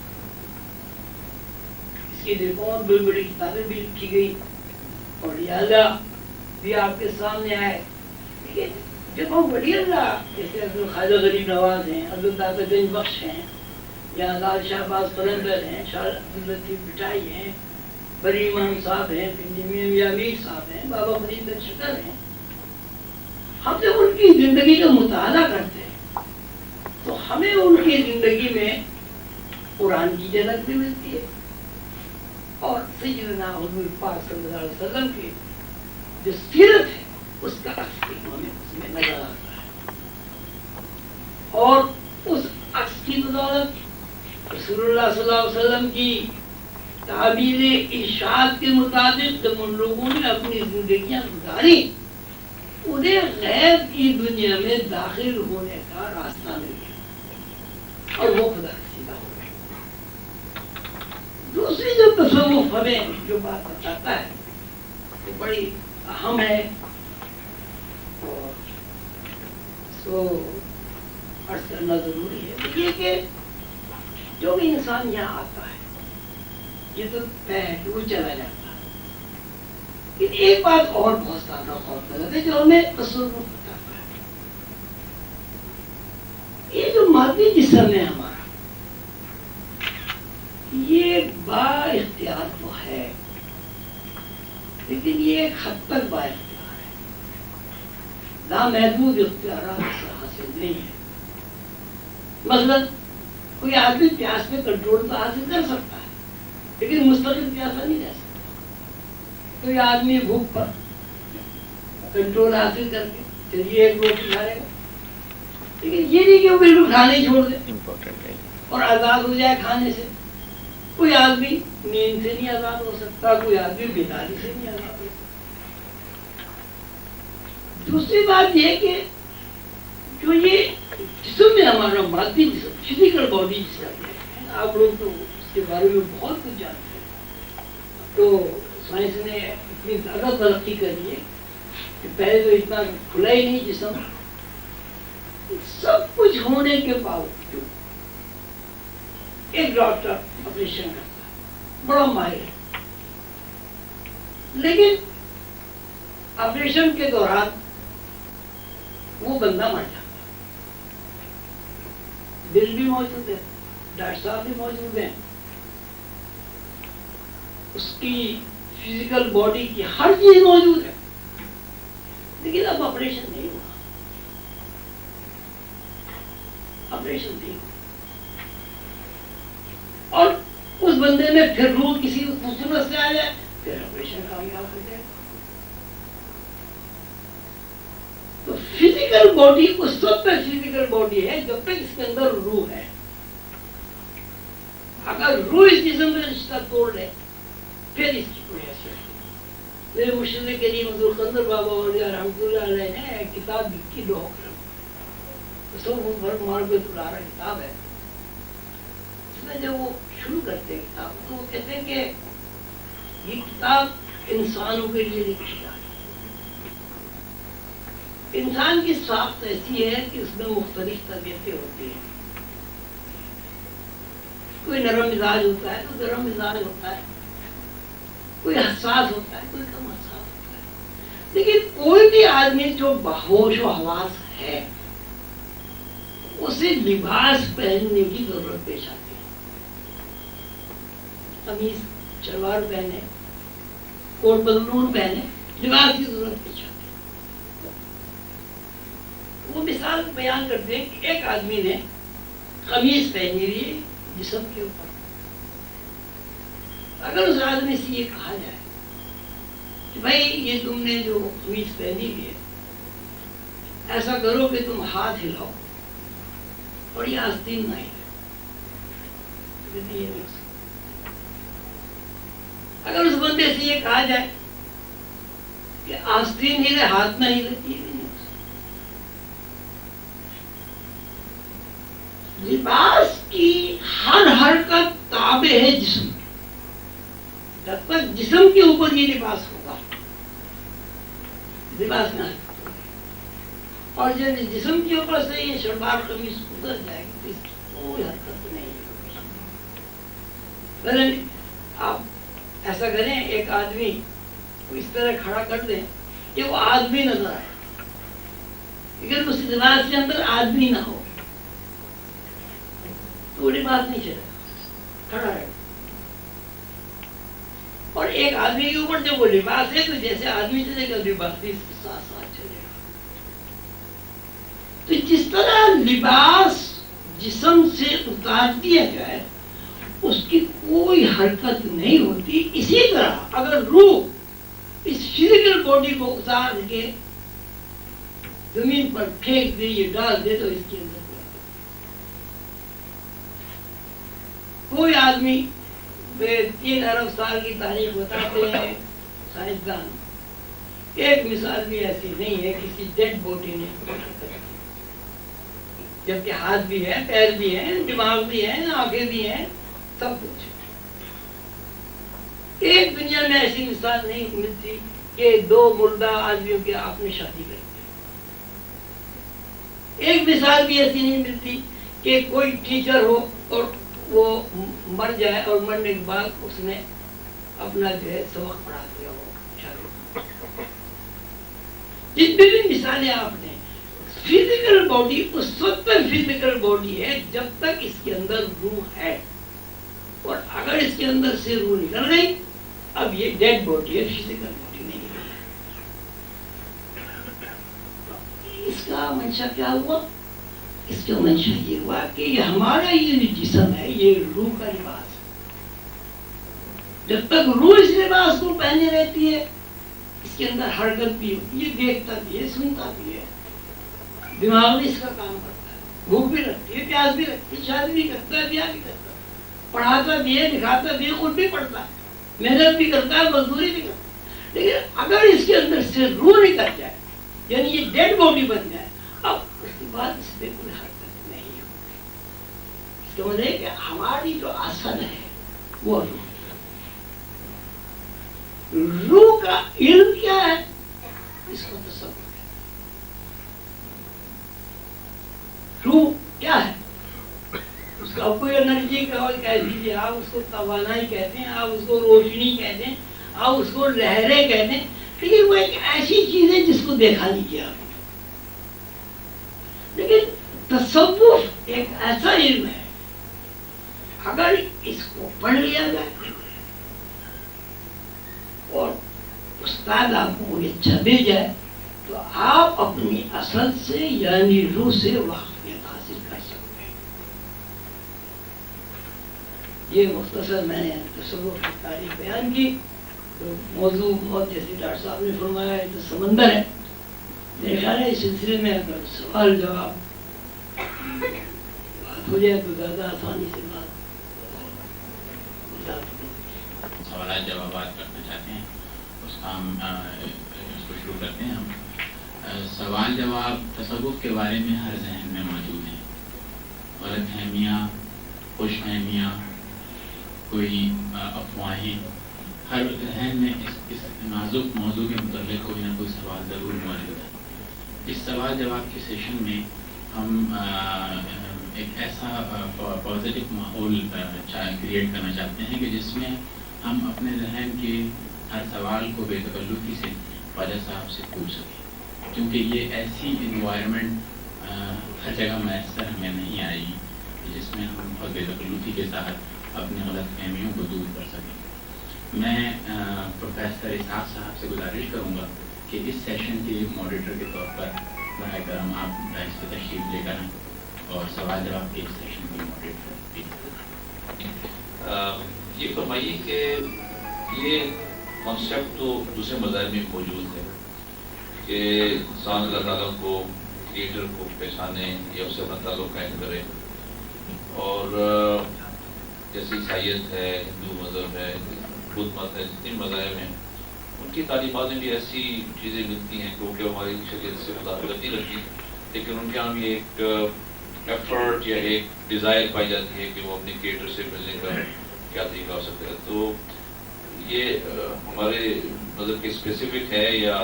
اس کے لیے بہت بڑی بڑی کتابیں بھی لکھی گئی اور یہ اللہ بھی آپ کے سامنے آئے۔ لیکن جو بہت بڑی اللہ جیسے عبدالخالق غریب نواز ہیں، عبدالدادہ گنج بخش ہیں، یا لال شہباز قلندر ہیں، شاہ عبداللطیف بٹائی ہیں، بری امام صاحب ہیں، پنڈی میاں امیر صاحب ہیں، بابا فرید بخش شکر ہیں، ہم جب ان کی زندگی کا مطالعہ کرتے ہیں تو ہمیں ان کی زندگی میں قرآن کی جھلک بھی ملتی ہے اور سیدنا حضور پاک صلی اللہ علیہ وسلم کی جو سیرت ہے اس کا عکس بھی ہمیں اس میں نظر آتا ہے، اور اس عکس کی بدولت رسول اللہ صلی اللہ علیہ وسلم کی تعبیر ارشاد کے مطابق جب ان لوگوں نے اپنی زندگیاں گزاری انہیں غیب کی دنیا میں داخل ہونے کا راستہ مل گیا اور وہ خدا کا سیدھا ہو گیا۔ دوسری جو تصوف ہمیں جو بات بتاتا ہے وہ بڑی اہم ہے اور اس کو عرض کرنا ضروری ہے، یہ کہ جو بھی انسان یہاں آتا ہے یہ تو پہلو چلا جاتا ہے، لیکن ایک بات اور بہت زیادہ غور طلب ہے جو ہمیں تصوف بتاتا ہے، یہ جو مادی جسم ہے ہمارا یہ با اختیار تو ہے لیکن یہ ایک حد تک با اختیار ہے، لامحدود اختیارات سے حاصل نہیں ہے۔ مثلا کوئی آدمی پیاس میں کنٹرول تو حاصل کر سکتا ہے لیکن مستقل پیاسا نہیں رہ سکتا۔ کوئی آدمی بھوک پر کنٹرول حاصل کر کے چلیے ایک روٹی کھا لے گا، لیکن یہ نہیں کہ وہ بالکل کھانے ہی چھوڑ دے اور آزاد ہو جائے کھانے سے۔ کوئی آدمی نیند سے نہیں آزاد ہو سکتا، کوئی آدمی بیداری سے نہیں آزاد ہو سکتا۔ دوسری بات یہ کہ جو یہ جسم میں ہمارا مادی جسم فزیکل باڈی جسے ہے، آپ لوگ تو اس کے بارے میں بہت کچھ جانتے ہیں، تو سائنس نے اتنی زیادہ ترقی کری ہے کہ پہلے تو اتنا کھلا ہی نہیں جسم، سب کچھ ہونے کے باوجود ایک ڈاکٹر آپریشن کرتا ہے، بڑا ماہر ہے، لیکن آپریشن کے دوران وہ بندہ مر جاتا ہے، دل بھی موجود ہے، ڈاکٹر صاحب بھی موجود ہیں، اس کی فزیکل باڈی کی ہر چیز موجود ہے، لیکن اب آپریشن نہیں ہوا، آپریشن نہیں ہوا، اور اس بندے میں پھر روح کسی خوبصورت سے آ جائے پھر آپریشن کامیاب ہو جائے۔ تو فزیکل باڈی اس وقت تک فزیکل باڈی ہے جب تک اس کے اندر روح ہے، اگر روح اس جسم میں رشتہ توڑ لے پھر اس کی کوئی حیثیت نہیں۔ میرے مرشد کریم حضور قندر بابا رحمۃ اللہ علیہ نے ایک کتاب لکھی لوگ معرفت العرا کتاب ہے، اس میں جب وہ شروع کرتے ہیں کتاب تو وہ کہتے ہیں کہ یہ کتاب انسانوں کے لیے لکھی جاتی ہے۔ انسان کی ساخت ایسی ہے کہ اس میں مختلف طبیعتیں ہوتی ہیں، کوئی نرم مزاج ہوتا ہے، کوئی گرم مزاج ہوتا ہے، کوئی حساس ہوتا ہے، کوئی کم حساس ہوتا ہے، لیکن کوئی بھی آدمی جو باہوش و حواس ہے اسے لباس پہننے کی ضرورت پیش آتی ہے۔ قمیص شلوار پہنے، کوٹ پتلون پہنے، لباس کی ضرورت پیش آتی ہے۔ وہ مثال بیان کرتے ہیں کہ ایک آدمی نے قمیص پہنی ہوئی جسم کے اوپر، اگر اس آدمی سے یہ کہا جائے کہ بھائی یہ تم نے جو قمیص پہنی ہوئی ہے ایسا کرو کہ تم ہاتھ ہلاؤ اور یہ آستین نہ ہلے، اگر اس بندے سے یہ کہا جائے کہ آستین ہلے ہاتھ نہ ہلے، یہ بھی نہیں ہو سکتا۔ لباس کی ہر حرکت تابع ہے جسم کی، جب تک جسم کے اوپر یہ لباس ہوگا لباس نہ ہے، اور جب جسم کے اوپر سے یہ شلوار قمیص اتر جائے گی تو اس کی کوئی حرکت نہیں ہوگی۔ آپ ایسا کریں، ایک آدمی کو اس طرح کھڑا کر دیں کہ وہ آدمی نظر آئے، لیکن اس لباس کے اندر آدمی نہ ہو تو وہ لباس نہیں چلے گا، کھڑا رہے گا۔ اور ایک آدمی کے اوپر جب وہ لباس ہے تو جیسے آدمی چلے گا لباس بھی اس کے ساتھ ساتھ چلے گا۔ تو جس طرح لباس جسم سے اتار دیا جائے اس کی کوئی حرکت نہیں ہوتی، اسی طرح اگر روح اس فزیکل باڈی کو اتار کے زمین پر پھینک دے، یہ ڈال دے تو اس کے اندر کوئی آدمی 3 ارب سال کی تاریخ بتاتے ہیں سائنسدان، ایک مثال بھی ایسی نہیں ہے کسی ڈیڈ باڈی نے، جبکہ ہاتھ بھی ہے، پیر بھی ہیں، دماغ بھی ہے، آنکھیں بھی ہیں، سب کچھ۔ ایک دنیا میں ایسی مثال نہیں ملتی کہ 2 مردہ آدمیوں کے آپ نے شادی کر دی۔ ایک مثال بھی ایسی نہیں ملتی کہ کوئی ٹیچر ہو اور وہ مر جائے اور مرنے کے بعد اس نے اپنا جو ہے سبق پڑھا دیا ہو۔ جتنی بھی مثالیں آپ نے، فزیکل باڈی اس وقت تک فزیکل باڈی ہے جب تک اس کے اندر روح ہے، اور اگر اس کے اندر سے روح نکل گئی اب یہ ڈیڈ باڈی ہے، فزیکل باڈی نہیں ہے۔ اس کا منشا کیا ہوا؟ اس کا منشا یہ ہوا کہ یہ ہمارا یہ جسم ہے، یہ روح کا لباس ہے۔ جب تک روح اس لباس کو پہنے رہتی ہے اس کے اندر حرکت بھی ہوتی ہے، دیکھتا بھی ہے، سنتا بھی ہے، دماغ بھی اس کا کام کرتا ہے، بھوک بھی لگتی ہے، پیاس بھی لگتی ہے، شادی بھی کرتا ہے، بیاہ بھی کرتا ہے، پڑھاتا بھی ہے، دکھاتا بھی ہے، خود بھی پڑھتا ہے، محنت بھی کرتا ہے، مزدوری بھی کرتا ہے۔ لیکن اگر اس کے اندر سے روح نکل جائے، یعنی یہ ڈیڈ باڈی بن جائے، اب اس کے بعد اس میں کوئی حرکت نہیں ہوتی۔ اس کا مطلب ہے کہ ہماری جو اصل ہے وہ روح کا علم کیا ہے، اس کو تصور ہے۔ روح کیا ہے؟ اس کا کوئی انرجی کا کہہ دیجیے، آپ اس کو توانائی کہتے ہیں، آپ اس کو روشنی کہتے ہیں، آپ اس کو لہریں کہتے ہیں، لیکن وہ ایک ایسی چیز ہے جس کو دیکھا نہیں کیا۔ لیکن تصوف ایک ایسا علم ہے، اگر اس کو پڑھ لیا جائے اور استاد آپ کو یہ اچھا دے جائے تو آپ اپنی اصل سے یعنی روح سے واقفیت حاصل کر سکتے ہیں۔ یہ مختصر میں نے تصوف کی تاریخ بیان کی۔ تو موضوع بہت جیسے ڈاکٹر صاحب نے فرمایا ہے تو سمندر ہے، میرے خیال ہے اس سلسلے میں اگر سوال جواب بات ہو جائے تو زیادہ آسانی سے بات سوالات جوابات کرنا چاہتے ہیں، اس کا ہم اس کو شروع کرتے ہیں۔ ہم سوال جواب تصوف کے بارے میں ہر ذہن میں موجود ہیں، غلط فہمیاں، خوش فہمیاں، کوئی افواہیں، ہر ذہن میں اس نازک موضوع کے متعلق کوئی نہ کوئی سوال ضرور موجود ہے. اس سوال جواب کے سیشن میں ہم ایک ایسا پازیٹیو ماحول کریٹ کرنا چاہتے ہیں کہ جس میں ہم اپنے ذہن کے ہر سوال کو بے تکلفی سے خواجہ صاحب سے پوچھ سکیں، کیونکہ یہ ایسی انوائرمنٹ ہر جگہ میسر ہمیں نہیں آئی جس میں ہم بہت بے تکلفی کے ساتھ اپنی غلط فہمیوں کو دور کر سکیں. میں پروفیسر اسحاق صاحب سے گزارش کروں گا کہ اس سیشن کے ماڈریٹر کے طور پر براہ کرم آپ اس پہ تشریف لے کر اور سوال جواب کے اس سیشن کے ماڈریٹر. یہ فرمائیے کہ یہ کانسیپٹ تو دوسرے مذاہب میں موجود ہے کہ انسان اللہ تعالیٰ کو کریٹر کو پہچانے یا اس سے اپنا تعلق قائم کرے، اور جیسے عیسائیت ہے، ہندو مذہب ہے، بدھ مت ہے، جتنے مذاہب ہیں ان کی تعلیمات میں بھی ایسی چیزیں ملتی ہیں کیونکہ ہماری شریعت سے مطابقت نہیں رکھتی، لیکن ان کے یہاں بھی ایک ایفرٹ یا ایک ڈیزائر پائی جاتی ہے کہ وہ اپنے کریٹر سے ملنے کا کیا طریقہ ہو سکتا ہے. تو یہ ہمارے مذہب کے اسپیسیفک ہے یا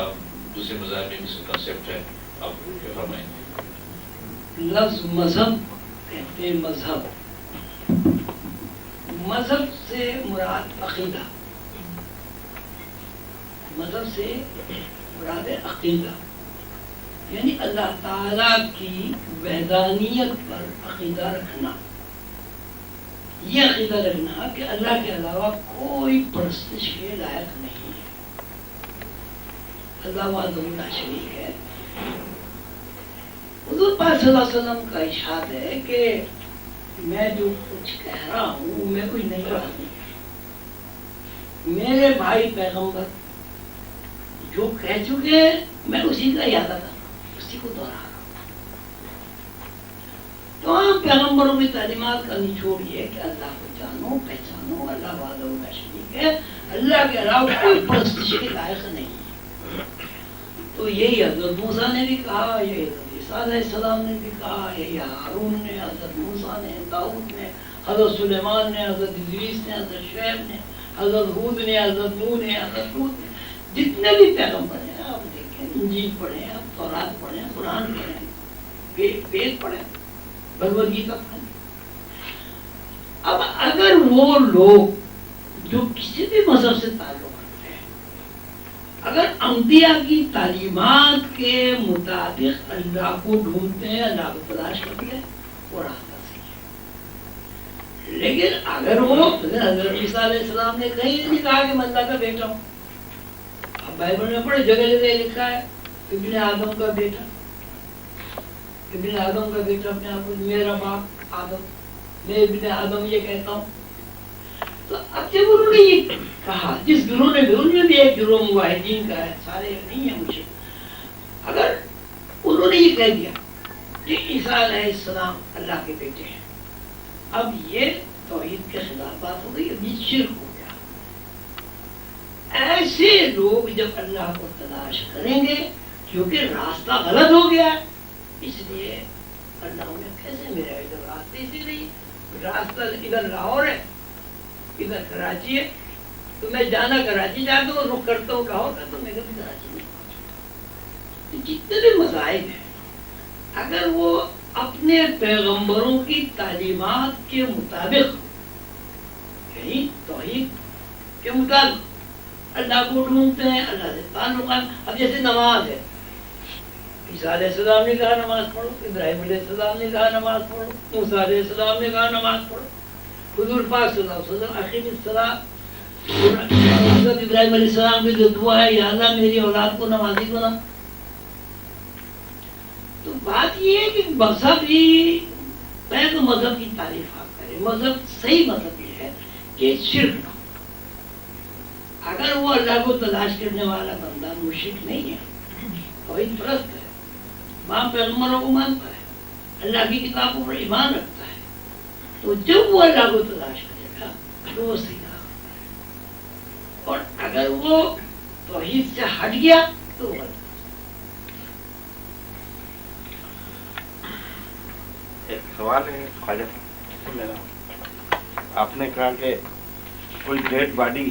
دوسرے مذاہب میں اس کا کنسیپٹ ہے؟ آپ کیا فرمائیں گے؟ لفظ مذہب کہتے ہیں مذہب، مذہب سے مراد عقیدہ، مذہب سے مراد عقیدہ، یعنی اللہ تعالیٰ کی وحدانیت پر عقیدہ رکھنا. یہ عقیدہ رکھنا کہ اللہ کے علاوہ کوئی پرستش کے لائق نہیں ہے، اللہ وحدہ لا شریک ہے. حضور پاک صلی اللہ علیہ وسلم کا ارشاد ہے کہ میں جو کچھ کہہ رہا ہوں میں کوئی نئی بات نہیں، میرے بھائی پیغمبر جو کہہ چکے ہیں میں اسی کا یاد کر رہا ہوں، اسی کو دوہرا رہا ہوں. تو آپ پیغمبروں کی تعلیمات کا نچوڑ یہ کہ اللہ کو جانو پہچانو، اللہ وحدہ لا شریک ہے، اللہ کے علاوہ کوئی پرستش کے لائق نہیں ہے. تو یہی حضرت موسیٰ نے بھی کہا، یہی حضرت عیسیٰ علیہ السلام نے بھی کہا، یہی ہارون نے، حضرت موسیٰ نے، داؤد نے، حضرت سلیمان نے، حضرت ادریس نے، حضرت شعیب نے، حضرت ہود نے، حضرت نوح نے، حضرت لوط نے، جتنے بھی پیغمبر ہیں آپ دیکھیں، انجیل پڑھیں، آپ تورات پڑھیں، قرآن پڑھیں، وید پڑھیں، بھگوت گیتا پڑھیں. اب اگر وہ لوگ جو کسی بھی مذہب سے تعلق رکھتے ہیں اگر انبیاء کی تعلیمات کے مطابق اللہ کو ڈھونڈتے ہیں، اللہ کو تلاش کرتے ہیں، وہ راستہ صحیح ہے. لیکن اگر وہ حضرت عیسیٰ علیہ السلام نے کہیں نہیں کہا کہ میں اللہ کا بیٹا ہوں. اب بائبل میں پڑھے جگہ جگہ لکھا ہے ابن آدم کا بیٹا، ابن آدم کا بیٹا اپنے آپ کو، میرا باپ آدم، میں ابن آدم یہ کہتا ہوں. تو اب جب انہوں نے یہ کہا، جس گروہ نے بھی، ان میں بھی ایک گروہ موحدین کا ہے، سارے نہیں ہیں مجھے، اگر انہوں نے یہ کہہ دیا کہ عیسیٰ علیہ السلام اللہ کے بیٹے ہیں، اب یہ توحید کے خلاف بات ہو گئی، اب یہ شرک ہو گیا. ایسے لوگ جب اللہ کو تلاش کریں گے کیونکہ راستہ غلط ہو گیا ہے، اس لیے اللہ انہیں کیسے ملے گا جب راستے سے نہیں، راستہ ادھر لاہور ہے، ادھر کراچی ہے، تو میں جانا کراچی جاتا ہوں، رخ کرتا ہوں لاہور کا، تو میں کبھی کراچی نہیں پہنچا. جتنے بھی مذاہب ہیں اگر وہ اپنے پیغمبروں کی تعلیمات کے مطابق، یعنی توحید کے مطابق اللہ کو ڈھونڈتے ہیں، اللہ سے تعلق ہے. اب جیسے نماز ہے، عیسیٰ علیہ السلام نے کہا نماز پڑھو، ابراہیم علیہ السلام نے کہا نماز پڑھو، موسیٰ علیہ السلام نے کہا نماز پڑھو، حضور پاک صلی اللہ علیہ وسلم اقیم الصلاۃ، حضرت ابراہیم علیہ السلام کی جو دعا ہے، یا اللہ میری اولاد کو نمازی بنا. تو بات یہ ہے کہ مذہب ہی پہلے تو مذہب کی تعریف آپ کریں. مذہب صحیح مذہب یہ ہے کہ شرک نہ ہو. اگر وہ اللہ کو تلاش کرنے والا بندہ مشرک نہیں ہے، توحید پرست ہے، ماں پیغمبروں کو مانتا ہے، اللہ کی کتابوں پر ایمان رکھتا ہے، تو جب وہ اللہ کو تلاش کرے گا تو وہ صحیح راہ ہوتا ہے. اور اگر وہ توحید سے ہٹ گیا تو وہ غلط. ایک سوال ہے خواجہ میرا، آپ نے کہا کہ کوئی ڈیڈ باڈی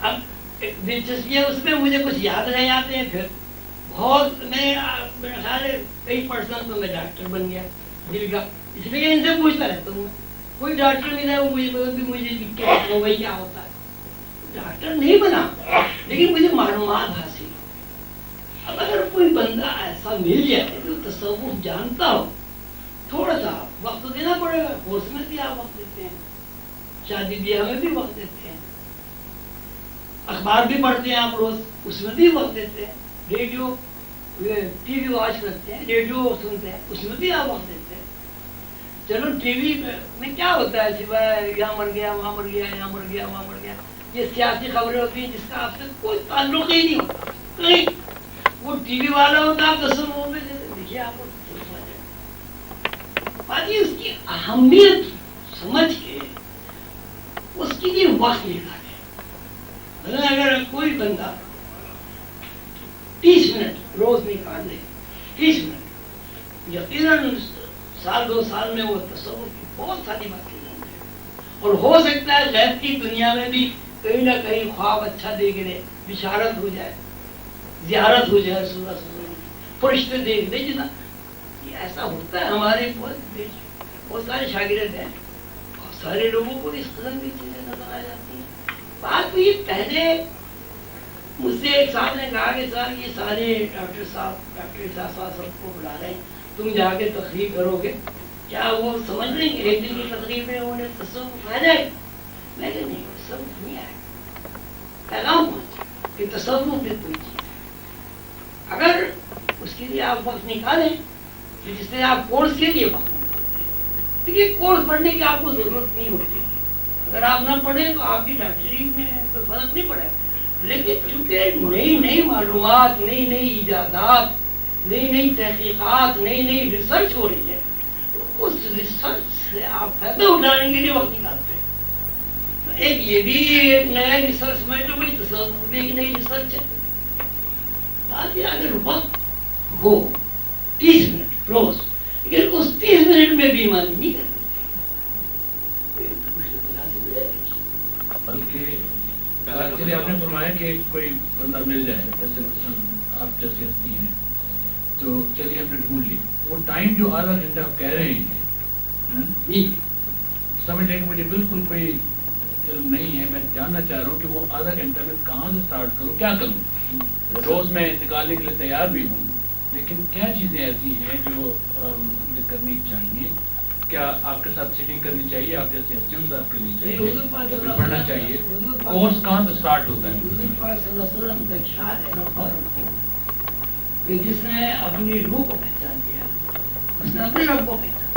اب دلچسپی ہے اس میں، مجھے کچھ یاد رہ جاتے ہیں، پھر بہت میں میرا خیال ہے کئی پرسنٹ تو میں ڈاکٹر بن گیا دل کا، اس لیے ان سے پوچھتا رہتا ہوں، کوئی ڈاکٹر نہیں ہے وہ مجھے لکھ کے بتاؤ بھائی کیا ہوتا ہے، ڈاکٹر نہیں بنا لیکن مجھے معلومات حاصل ہو۔ اب اگر کوئی بندہ ایسا مل جائے جو تصوف جانتا ہو، تھوڑا سا وقت تو دینا پڑے گا، کورس میں بھی آپ وقت دیتے ہیں، شادی بیاہ میں بھی وقت دیتے ہیں، اخبار بھی پڑھتے ہیں آپ روز، اس میں بھی وقت دیتے ہیں، ریڈیو ٹی وی واچ کرتے ہیں، ریڈیو سنتے ہیں، اس میں بھی آپ وقت دیتے ہیں۔ چلو ٹی وی میں کیا ہوتا ہے سوائے یہاں مر گیا وہاں مر گیا یہاں مر گیا وہاں مر گیا، یہ سیاسی خبریں ہوتی ہیں جس کا آپ سے کوئی تعلق ہی نہیں ہوتا، کہیں وہ ٹی وی والا ہوتا آپ تصور میں دیکھیے آپ کو باقی اس کی اہمیت سمجھ کے اس کے لیے وقت نکالے۔ اگر کوئی بندہ 30 منٹ روز نکال لے، 30 منٹ، یقیناً سال 2 سال میں وہ تصور کی بہت ساری باتیں جانتے، اور ہو سکتا ہے غیب کی دنیا میں بھی کہیں نہ کہیں خواب اچھا دیکھ لے، بشارت ہو جائے، زیارت ہو جائے، رسول اللہ صلی اللہ علیہ وسلم فرشتے دیکھ لے، جنا یہ ایسا ہوتا ہے۔ ہمارے بہت سارے شاگرد ہیں، بہت سارے لوگوں کو اس قسم کی چیزیں نظر آ جاتی ہیں۔ بات تو یہ پہلے مجھ سے ایک صاحب نے کہا کہ صاحب یہ سارے ڈاکٹر صاحب سب کو بلا رہے ہیں، تم جا کے تقریر کرو گے، کیا وہ سمجھ لیں گے ایک دن کی تقریر میں انہیں تصوف آ جائے؟ میں نے نہیں، تصوف نہیں آئے، پیغام پہنچا کہ تصوف میں کوئی چیز ہے، اگر اس کے لیے آپ وقت نکالیں، جس سے آپ کورس کے لیے وقت نکالتے ہیں، دیکھیے کورس پڑھنے کی آپ کو ضرورت نہیں ہوتی، اگر آپ نہ پڑھیں تو آپ کی ڈاکٹری میں کوئی فرق نہیں پڑے گا، لیکن چونکہ نئی معلومات، نئی ایجادات، نئی تحقیقات، نئی ریسرچ ہو رہی ہے، تو اس ریسرچ سے آپ فائدہ اٹھانے کے لیے وقت نکالتے ہیں۔ ایک یہ بھی ایک نیا ریسرچ میں جو کوئی تصور بھی ایک نئی ریسرچ ہے۔ باقی اگر وقت ہو 30 منٹ روز، لیکن اس 30 منٹ میں بھی ایمان نہیں کرتے، بلکہ چلیے آپ نے فرمایا کہ کوئی بندہ مل جائے، جیسے مثلاً آپ جیسی ہستی ہیں تو چلیے ہم نے ڈھونڈ لی، وہ ٹائم جو آدھا گھنٹہ آپ کہہ رہے ہیں، سمجھ لیں کہ مجھے بالکل کوئی علم نہیں ہے، میں جاننا چاہ رہا ہوں کہ وہ آدھا گھنٹہ میں کہاں سے اسٹارٹ کروں، کیا کروں؟ روز میں نکالنے کے لیے تیار بھی ہوں، لیکن کیا چیزیں ایسی ہیں جو مجھے کرنی چاہیے؟ کیا آپ کے ساتھ سیٹنگ کرنی چاہیے، آپ جیسے ہستیوں سے آپ کرنی چاہیے، پڑھنا چاہیے؟ کورس کہاں سے اسٹارٹ ہوتا ہے؟ جس نے اپنی روح کو پہچان لیا، اس نے اپنے رب کو پہچانا۔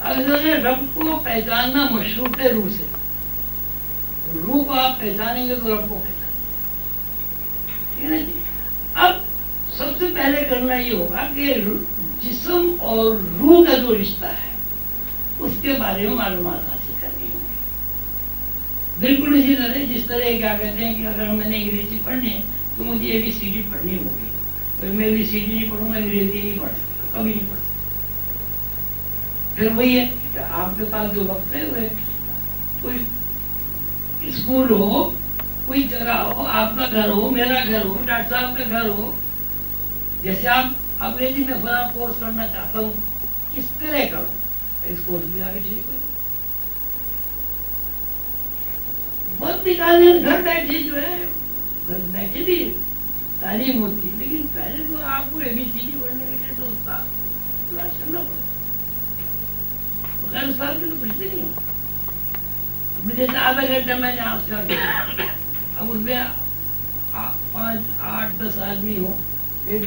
اگر رب کو پہچاننا مشروط ہے روح سے، روح کو آپ پہچانیں گے تو رب کو پہچانیں گے۔ اب سب سے پہلے کرنا یہ ہوگا کہ جسم اور روح کا جو رشتہ ہے اس کے بارے میں معلومات حاصل کرنی ہوگی۔ بالکل اسی طرح جس طرح کیا کہتے ہیں کہ اگر میں نے انگریزی پڑھنی ہے تو مجھے ABCD پڑھنی ہوگی، اگر میں ABCD نہیں پڑھوں گا انگریزی نہیں پڑھ سکتا، کبھی نہیں پڑھ سکتا۔ پھر وہی ہے کہ آپ کے پاس جو وقت ہے وہ کوئی اسکول ہو، کوئی جگہ ہو، آپ کا گھر ہو، میرا گھر ہو، ڈاکٹر صاحب کا گھر ہو، جیسے آپ انگریزی میں فلاں کورس کرنا چاہتا ہوں، کس طرح کروں، اس کورس میں آگے چاہیے کوئی وقت نکالنے، گھر بیٹھے جو ہے، گھر بیٹھے بھی تعلیم ہوتی ہے، لیکن پہلے تو آپ کو ABCD پڑھنے کے لیے تو استاد تلاش کرنا پڑے، بغیر استاد کے تو پڑھتے نہیں ہو۔ جیسے آدھا گھنٹہ میں نے آپ سے اب اس میں 5 8 10 آدمی ہو، ایک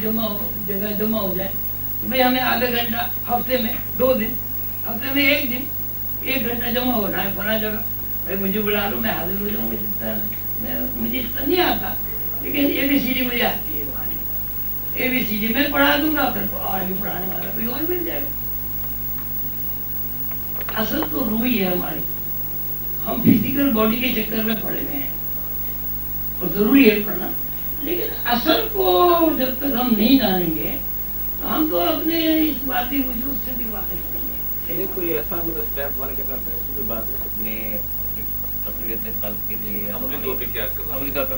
جگہ جمع ہو جائے، بھائی ہمیں آدھا گھنٹہ ہفتے میں 2 دن، ہفتے میں 1 دن 1 گھنٹہ جمع ہو رہا ہے فلاں جگہ، بھائی مجھے بلا لو، میں حاضر ہو جاؤں گا، مجھے اتنا نہیں آتا لیکن ABCD مجھے آتی ہے، ABCD میں پڑھا دوں گا، پھر آگے پڑھانے والا کوئی اور مل جائے گا۔ اصل تو روح ہے ہماری، ہم فزیکل باڈی کے چکر میں پڑے ہوئے ہیں، اور ضروری ہے پڑھنا، لیکن اصل کو جب تک ہم نہیں جانیں گے تو ہم تو اپنے اس ذاتی وجود سے بھی واقف نہیں ہیں۔ کوئی ایسا مطلب اسٹیپ 1 کے اندر ایسی کوئی بات ہے، اپنے تقویت قلب کے لیے عملی طور پہ کیا کرنا؟ عملی طور پہ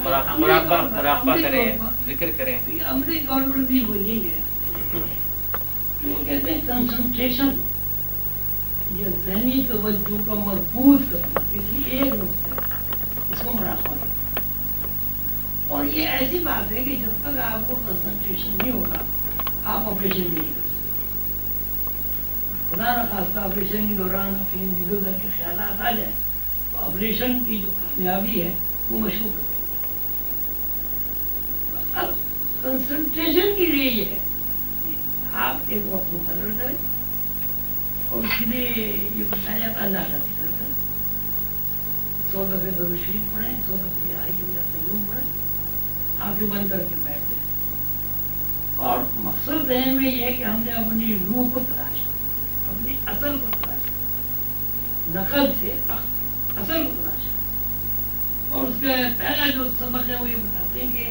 مراقبہ کریں، ذکر کریں. عملی طور پر بھی وہی ہے، وہ کہتے ہیں کنسنٹریشن، یہ ذہنی توجہ کا مرکوز کرنا کسی ایک نقطے اس کو مراقبہ کرنا. اور یہ ایسی بات ہے کہ جب تک آپ کو کنسنٹریشن نہیں ہوگا آپ آپریشن نہیں کر سکتے. خدا نخواستہ آپریشن کے دوران کہیں ادھر کے خیالات آ جائیں تو آپریشن کی جو کامیابی ہے وہ مشکوک ہو جائے گی. اب کنسنٹریشن کے لیے یہ ہے کہ آپ ایک وقت مقرر کریں اور اس کے لیے یہ بتایا جاتا اللہ کا ذکر کریں، 100 دفعے درود شریف پڑھیں، 100 دفعے حی یا قیوم پڑھیں، آنکھیں بند کر کے بیٹھ جائیں. اور مقصد ذہن میں یہ ہے کہ ہم نے اپنی روح کو تلاش کرنا، اپنی اصل کو تلاش کرنا، نقل سے اصل کو تلاش کرنا. اور اس کا پہلا جو سبق ہے وہ یہ بتاتے ہیں کہ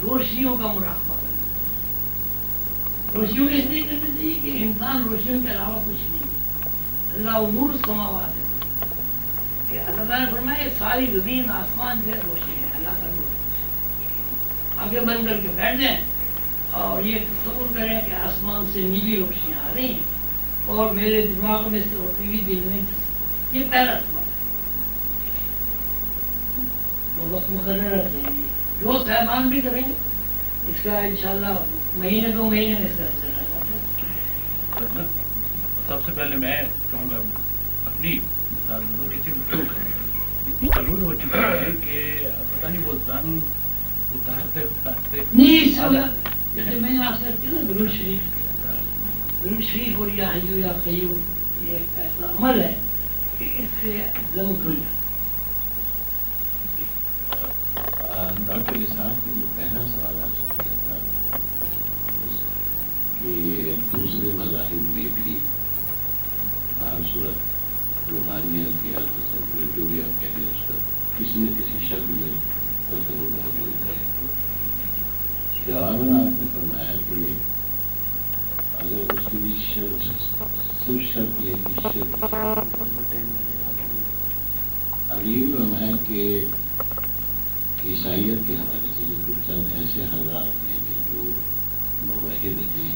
روشنیوں کا مراقبہ کرنا. روشنیوں کا اس لیے کرنا چاہیے کہ انسان روشنیوں کے علاوہ کچھ نہیں ہے. اللہ نور السماوات ہے کہ اللہ تعالیٰ نے فرمایا ساری زمین آسمان سے روشنی ہے، اللہ کا نور. آگے بند کر کے بیٹھ جائیں اور یہ تصور کریں کہ آسمان سے نیلی روشنیاں آ رہی ہیں اور میرے دماغ میں سے ہوتی ہوئی دل میں. یہ پہلا سبق وقت مقرر رکھیں گے، جو صاحبان بھی کریں گے. اس کا انشاءاللہ مہینے 2 مہینے میں اس کا چلا جاتا ہے. سب سے پہلے میں کہوں گا اپنی مثال دوں، کسی کو کیوں اتنی ضرور ہو چکا ہے کہ پتہ نہیں وہ زنگ اتارتے نہیں. جیسے میں نے آپ سے کیا نا درود شریف اور یا حی یا قیوم، یہ ایک ایسا عمل ہے کہ اس سے زنگ کھل جاتا. ڈاکٹر اسحاق نے جو پہلا سوال آپ سے کیا تھا کہ دوسرے مذاہب میں بھی ہر صورت روحانیت یا تصور جو بھی آپ کہہ رہے ہیں اس کا کسی نہ کسی شکل میں تصور موجود ہے. جواب میں آپ نے فرمایا کہ اگر اس کے لیے صرف شرط یہ کہ شرط اب یہ بھی فرمایا کہ عیسائیت کے حوالے سے جو کچھ چند ایسے حضرات ہیں کہ جو موحد ہیں،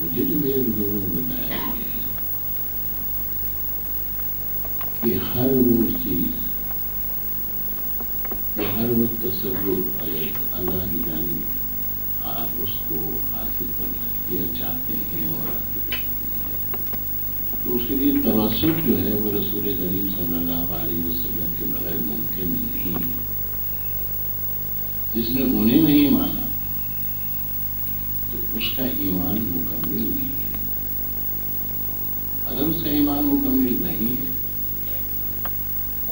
مجھے جو میرے بزرگوں نے بتایا یہ ہے کہ ہر وہ چیز یا ہر وہ تصور اگر اللہ کی جانب آپ اس کو حاصل کرنا یا چاہتے ہیں اور حاصل کرتے ہیں تو اس کے لیے توسل جو ہے وہ رسول کریم صلی اللہ علیہ وسلم کے بغیر ممکن نہیں ہے. جس نے انہیں نہیں مانا تو اس کا ایمان مکمل نہیں ہے. اگر اس کا ایمان مکمل نہیں ہے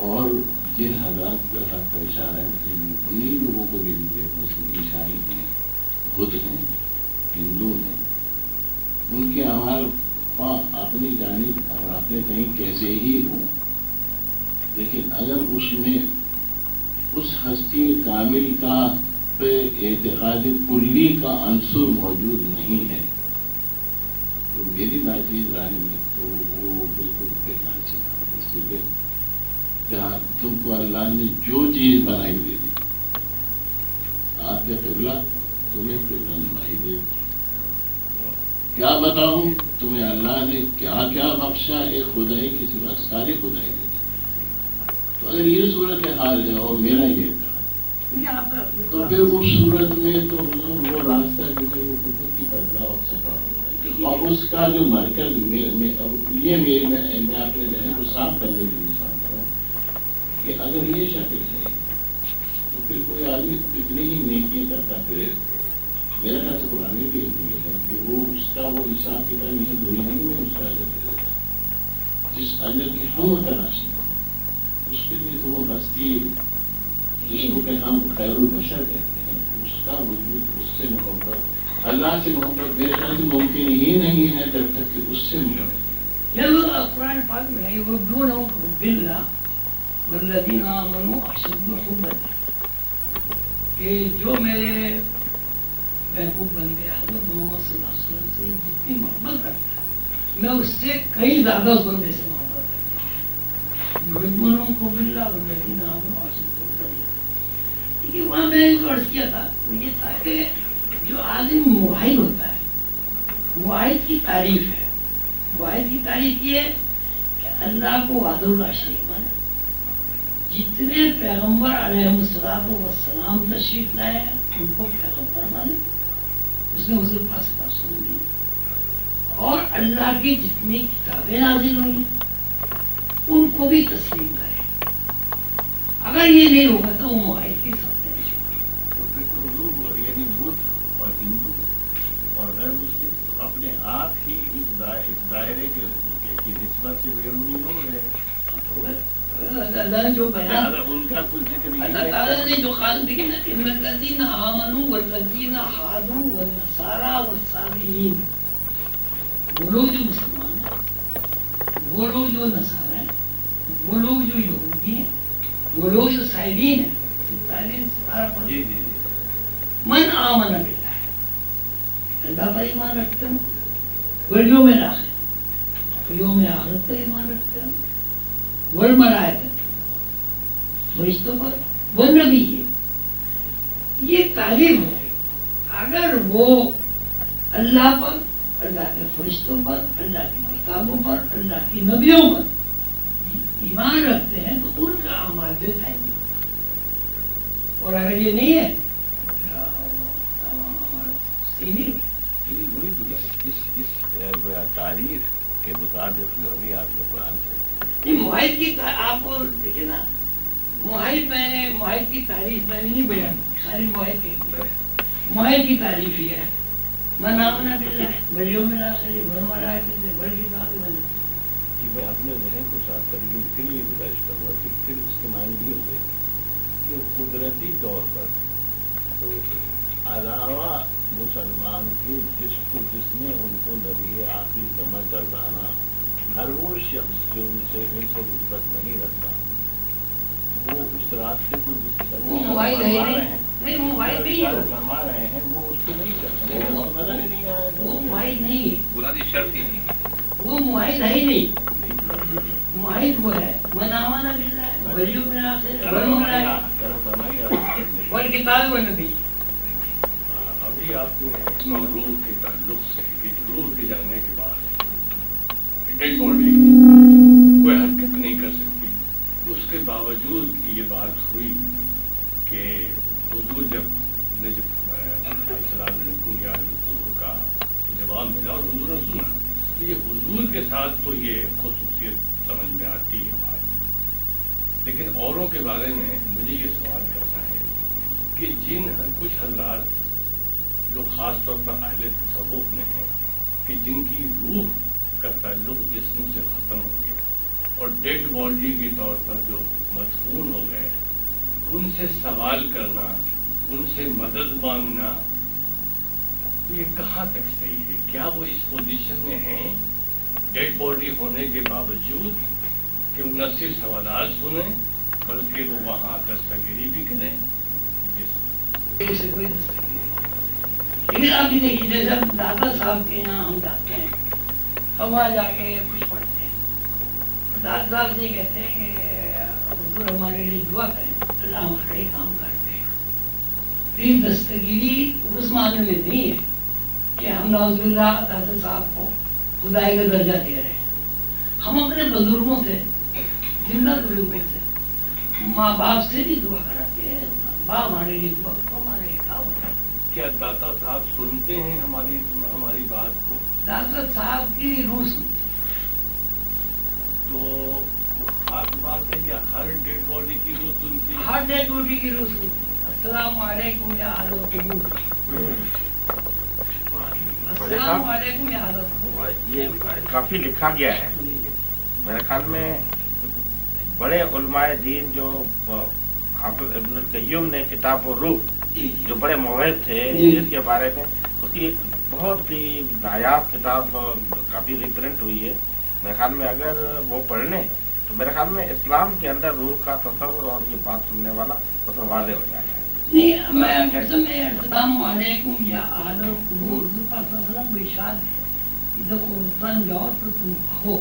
اور جن حضرات کا اشارہ ہے انہیں لوگوں کو بھی ملے، مسلم عیسائی ہیں، بدھ ہیں، ہندو ہیں، ان کے اعمال اپنی جانب اور اپنے کہیں کیسے ہی ہوں، لیکن اگر اس میں اس ہستی کامل کا پہ اعتقاد کلی کا عنصر موجود نہیں ہے تو میری بات چیت رائے میں تو وہ بالکل بیکار سی بات ہے. اس لیے جہاں تم کو اللہ نے جو چیز بنائی دے دی، آپ نے قبلہ تمہیں قبلہ نمائی دے دی. کیا بتاؤں تمہیں اللہ نے کیا کیا بخشا، ایک خدائی کے سوا ساری خدائی دے دی. تو اگر یہ صورت حال ہے اور میرا یہ تھا تو پھر اس صورت میں تو حضور وہ راستہ جو ہے وہ خود کی بدلا ہو سکتا اور اس کا جو مرکز یہ میں اپنے ذہن کو صاف کرنے کے لیے سمجھ رہا ہوں کہ اگر یہ شکل ہے تو پھر کوئی آدمی کتنی ہی نیکیاں کرتا پھرے. میرا خیال سے قرآن میں بھی یہ ہے کہ وہ اس کا وہ حساب کتاب یہ دنیا ہی میں اس کا اجر دے دیتا ہے جس اجر کی ہم تلاشی اس کے لیے تو وہ ہستی جس کو کہ ہم خیر البشر کہتے ہیں اس کا وجود، اس سے محبت، اللہ سے محبت میرے خیال سے ممکن ہی نہیں ہے جب تک کہ اس سے محبت. قرآن پاک میں ہے یحبونہم بحب اللہ والذین آمنوا اشد حبا، کہ جو میرے محبوب بندے حضرت محمد صلی اللہ علیہ وسلم سے جتنی محبت کرتا ہے میں اس سے کئی زیادہ اس بندے سے محبت کرتا ہوں. یؤمنون باللہ والذین آمنوا اشد تقویٰ. دیکھیے وہاں میں نے جو عرض کیا تھا وہ یہ تھا کہ جو آدمی موحد ہوتا ہے، موحد کی تعریف ہے، موحد کی تعریف یہ ہے کہ اللہ کو وحدہ لا شریک مانے. جتنے پیغمبر علیہ السلام تشریف لائے ہیں ان کو پیغمبر مانے، اس میں حضور پاک صلی اللہ علیہ وسلم بھی. اور اللہ کی جتنی کتابیں نازل ہوئی ہیں ان کو بھی تسلیم کرے. اگر یہ نہیں ہوگا تو وہ معاہد کے سامنے نہیں. تو پھر تو حضور یعنی بدھ اور ہندو اور غیر مسلم تو اپنے آپ ہی اس دائرے کی نسبت سے بیرونی ہو گئے. اللہ نے جو بیان ان کا کچھ ذکر اللہ تعالیٰ نے جو خاص دیکھے نا ان الذین آمنوا والذین ہادوا والنصارى والصابئین، وہ لوگ جو مسلمان ہیں، وہ لوگ جو نصارى ہیں، وہ لوگ جو یہودی ہیں، وہ لوگ جو صابئین ہیں. جی من آمن باللہ، اللہ پر ایمان رکھتے ہوں، والیوم الآخر، یوم آخرت پر ایمان رکھتے ہوں، والملائکۃ، فرشتوں پر، والنبی، یہ تعلیم ہے. اگر وہ اللہ پر، اللہ کے فرشتوں پر، اللہ کی کتابوں پر، اللہ کی نبیوں پر ایمان رکھتے ہیں تو ان کا اعمال بھی دکھائیں گے. اور اگر یہ نہیں ہے اس تاریخ کے مطابق جو ابھی آپ کے قرآن سے معاہد کی آپ کو دیکھیں نا، معاہد میں نے معاہد کی تعریف میں نے نہیں بیان کی، خالی معاہد کی معاہد کی تعریف یہ ہے من آمن باللہ والیوم الآخر والملائکۃ والکتاب والنبیین. جی میں اپنے ذہن کو صاف کرنے کے لیے گزارش کروں گا کہ پھر اس کے معنی یہ ہوئے کہ قدرتی طور پر علاوہ مسلمان کے جس نے ان کو نبی آخر سمجھ گردانا، ہر وہ شخص جو ان سے نسبت نہیں رکھتا وہ اس راستے کو جس کے فرما رہے ہیں وہ اس کو نہیں کرتے. نظر ہی نہیں آیا، وہ معاہد نہیں ہے، بنیادی شرط ہی نہیں. وہ معاہد ہے ہی نہیں. معاہد وہ ہے من آمن باللہ والیوم الآخر والملائکۃ والکتاب والنبیین. ابھی آپ نے روح کے تعلق سے کہ روح کے جانے کے بعد ڈیڈ باڈی کوئی حرکت نہیں کر سکتی، اس کے باوجود یہ بات ہوئی کہ حضور جب السلام علیکم یا حضور کا جواب ملا اور حضور نے سنا تو یہ حضور کے ساتھ تو یہ خصوصیت سمجھ میں آتی ہے بات. لیکن اوروں کے بارے میں مجھے یہ سوال کرنا ہے کہ جن کچھ حضرات جو خاص طور پر اہل تصوف میں ہیں کہ جن کی روح کا تعلق جسم سے ختم ہو گیا اور ڈیڈ باڈی کے طور پر جو مدفون ہو گئے، ان سے سوال کرنا، ان سے مدد مانگنا، یہ کہاں تک صحیح ہے؟ کیا وہ اس پوزیشن میں ہیں ڈیڈ باڈی ہونے کے باوجود کہ وہ نہ صرف سوالات سنیں بلکہ وہ وہاں دستگیری بھی کریں؟ لیکن آپ یہ دیکھیے جیسے دادا صاحب کے یہاں ہم جاتے ہیں، ہم وہاں جا کے کچھ پڑھتے ہیں، دادا صاحب سے کہتے ہیں کہ حضور ہمارے لیے دعا کریں، اللہ ہمارا یہ کام کرتے ہیں. یہ دستگیری اس معنی میں نہیں ہے کہ ہم نعوذ باللہ دادا صاحب کو خدائی کا درجہ دے رہے ہیں. ہم اپنے بزرگوں سے، زندہ بزرگوں سے، ماں باپ سے بھی دعا کراتے ہیں، باپ ہمارے لیے دعا کرو، ہمارے لیے کھاؤ. کیا داتا صاحب سنتے ہیں ہماری بات کو؟ داتا صاحب کی روح سنتے تو خاص بات ہے یا ہر ڈیڈ باڈی کی روح سنتی ہے؟ ہر ڈیڈ باڈی کی روح سنتی. السلام علیکم یا اہل القبور، السلام علیکم یا اہل القبور. یہ کافی لکھا گیا ہے میرے خیال میں. بڑے علماء دین جو حافظ ابن القیم نے کتاب الروح جو بڑے موحد تھے جس کے بارے میں اس کی ایک بہت ہی نایاب کتاب کافی ریپرنٹ ہوئی ہے. میرے خیال میں اگر وہ پڑھ لیں تو میرے خیال میں اسلام کے اندر روح کا تصور اور یہ بات سننے والا اس میں واضح ہو جائے گا. نہیں میں السلام علیکم یا اہل القبور، حضور پاک صلی اللہ علیہ وسلم کو ارشاد ہے کہ جب قبرستان جاؤ تو تم کہو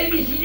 ABCD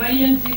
YMC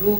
2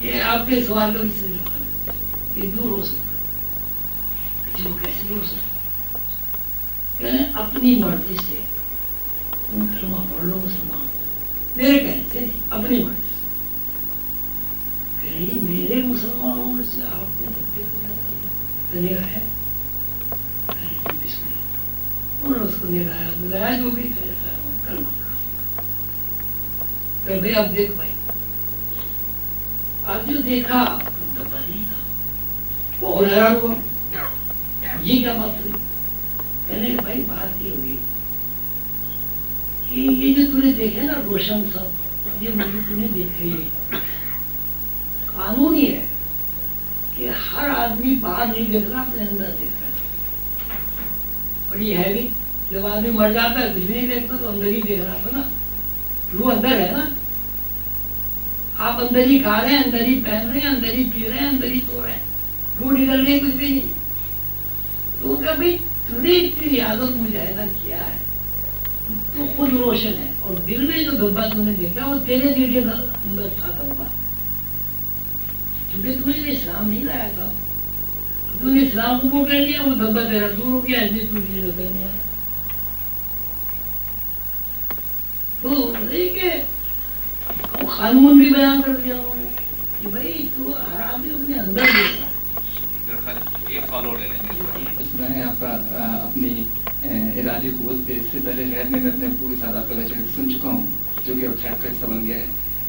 یہ آپ کے سوال کا بھی صحیح جواب ہے، یہ دور ہو سکتا ہے، کسی کو کیسے دور ہو سکتا ہے؟ کہ اپنی مرضی سے تم کلمہ پڑھ لو مسلمان، میرے کہنے سے نہیں، اپنی مرضی سے کہ میرے مسلمان ہونے سے آپ نے کرنے کا ہے، انہوں نے اس کو نرایا دلایا جو بھی تھا کلمہ پڑھا کہ بھائی اب دیکھ بھائی، اب جو دیکھا دبا نہیں تھا، وہ حیران ہوا یہ کیا بات ہوئی؟ کہنے کہ بھائی بات یہ ہوئی کہ یہ جو تم نے دیکھے نا روشن سب، یہ مجھے تم نے دیکھا ہی قانون یہ ہے کہ ہر آدمی باہر نہیں دیکھ رہا، اپنے اندر دیکھ رہا ہے، اور یہ ہے بھی جب آدمی مر جاتا ہے کچھ نہیں دیکھتا تو اندر ہی دیکھ رہا تھا نا، روح اندر ہے نا، آپ اندر ہی کھا رہے ہیں، اندر ہی پہن رہے ہیں، اندر ہی پی رہے ہیں، اندر ہی سو رہے ہیں، روح نکل رہی کچھ بھی نہیں. تو کہا بھائی تو نے اتنی ریاضت مجاہدہ کیا ہے، تو خود روشن ہے، اور دل میں جو دھبا تم نے دیکھا وہ تیرے دل کے اندر تھا دھبا، کیونکہ تم نے اسلام نہیں لایا تھا، تم نے اسلام کو پکڑ لیا، وہ دھبا تیرا دور ہو گیا، ایسے تو چیز ہوتا نہیں آیا. تو کہ قانون بھی بیان کر دیا انہوں نے کہ بھائی تو ہر آدمی اپنے اندر دیکھ رہا. ایک سوال اور لے لیں میں آپ کا اپنی ارادی قوت پہ، اس سے پہلے غیر میں اپنے ابو کے ساتھ آپ کا لیکچر سن چکا ہوں جو کہ اب خیر کا حصہ بن گیا ہے.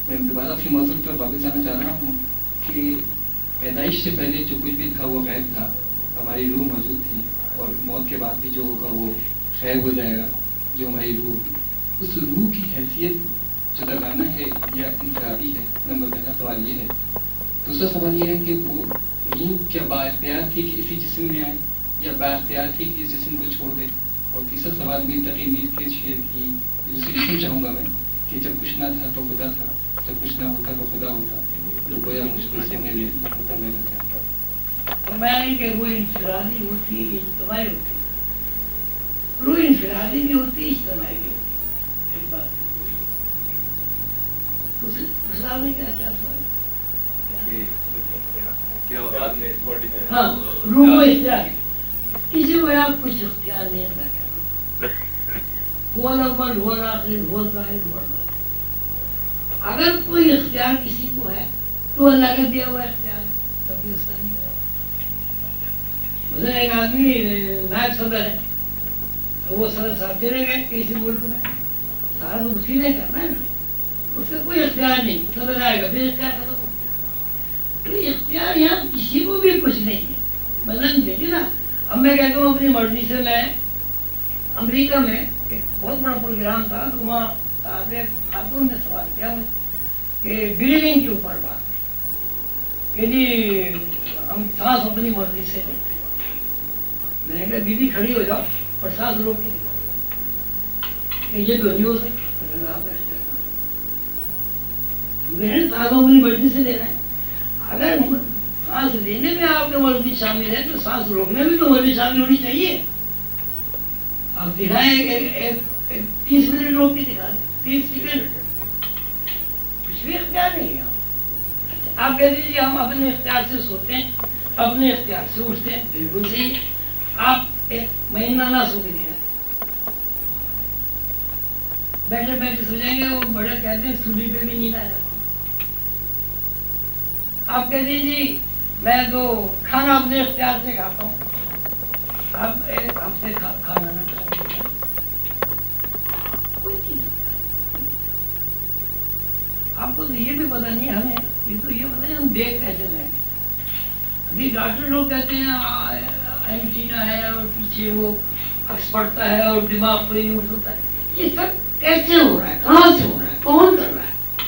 میں دوبارہ اسی موضوع پر واپس آنا چاہ رہا ہوں کہ پیدائش سے پہلے جو کچھ بھی تھا وہ غیب تھا، ہماری روح موجود تھی، اور موت کے بعد بھی جو ہوگا وہ غیب ہو جائے گا. جو ہماری روح، اس روح کی حیثیت جداگانہ ہے یا انفرادی ہے؟ نمبر پہلا سوال یہ ہے. دوسرا سوال یہ ہے کہ وہ روح کیا با اختیار تھی کہ اسی جسم میں آئے، یا با اختیار تھی کہ اس جسم کو چھوڑ دے؟ اور تیسرا سوال بھی تقی میر کے شعر کی ریلیشن چاہوں گا میں کہ جب کچھ نہ تھا تو خدا تھا، جب کچھ نہ ہوتا تو خدا ہوتا، تو گویا مشکل سے میرے ہوتا میں تو کیا ہوتا. میں کہ روح انفرادی ہوتی، اجتماعی ہوتی، روح انفرادی بھی ہوتی، اجتماعی بھی ہوتی. ایک بات دوسرا نے کیا کیا سوال؟ ہاں روح کو اختیار، کسی کو یہاں کچھ اختیار نہیں تھا. ہوا الاول ہوا الاخر ہوا الظاہر ہوا الباطن. اگر کوئی اختیار کسی کو ہے تو اللہ کا دیا ہوا اختیار ہے، کبھی اس کا نہیں ہوا. مثلا ایک آدمی نائب صدر ہے، وہ صدر صاحب چلے گئے کسی ملک میں، سارا تو اسی نے کرنا ہے نا، اس کا کوئی اختیار نہیں، صدر آئے گا پھر اختیار ختم. تو اختیار یہاں کسی کو بھی کچھ نہیں ہے. مثلا دیکھیے نا، اب میں کہتا ہوں اپنی مرضی سے، میں امریکہ میں ایک بہت بڑا پروگرام تھا تو وہاں خاتون نے سوال کیا کہ بریدنگ کے اوپر بات کہ جی ہم سانس اپنی مرضی سے لیتے ہیں. میں نے کہا دیدی کھڑی ہو جاؤ اور سانس روک کے دکھاؤ کہ یہ تو نہیں ہو سکتا. میں سانس اپنی مرضی سے لے رہے ہیں. اگر سانس لینے میں آپ کی مرضی شامل ہے تو سانس روکنے میں تو مرضی شامل ہونی چاہیے. آپ دکھائیں 30 منٹ روک کے دکھا دیں، 30 سیکنڈ، کچھ بھی اختیار نہیں ہے. آپ کہہ دیجیے ہم اپنے اختیار سے سوتے ہیں، اپنے اختیار سے اٹھتے ہیں، بالکل صحیح ہے. آپ ایک مہینہ نہ سو کے دکھائیں، بیٹھے بیٹھے سو جائیں گے. وہ بڑے کہتے ہیں سولی پہ بھی نیند آ جاتا. آپ کہہ دیجیے میں تو کھانا اپنے اختیار سے کھاتا ہوں، آپ ایک ہفتے کھانا نہ کھاتے، کوئی چیز آپ کو تو یہ بھی پتا نہیں، ہمیں یہ تو یہ پتا نہیں ہم دیکھ کیسے رہیں گے. ابھی ڈاکٹر لوگ کہتے ہیں اینٹینا ہے اور پیچھے وہ عکس پڑتا ہے اور دماغ کو یوز ہوتا ہے. یہ سب کیسے ہو رہا ہے، کہاں سے ہو رہا ہے، کون کر رہا ہے؟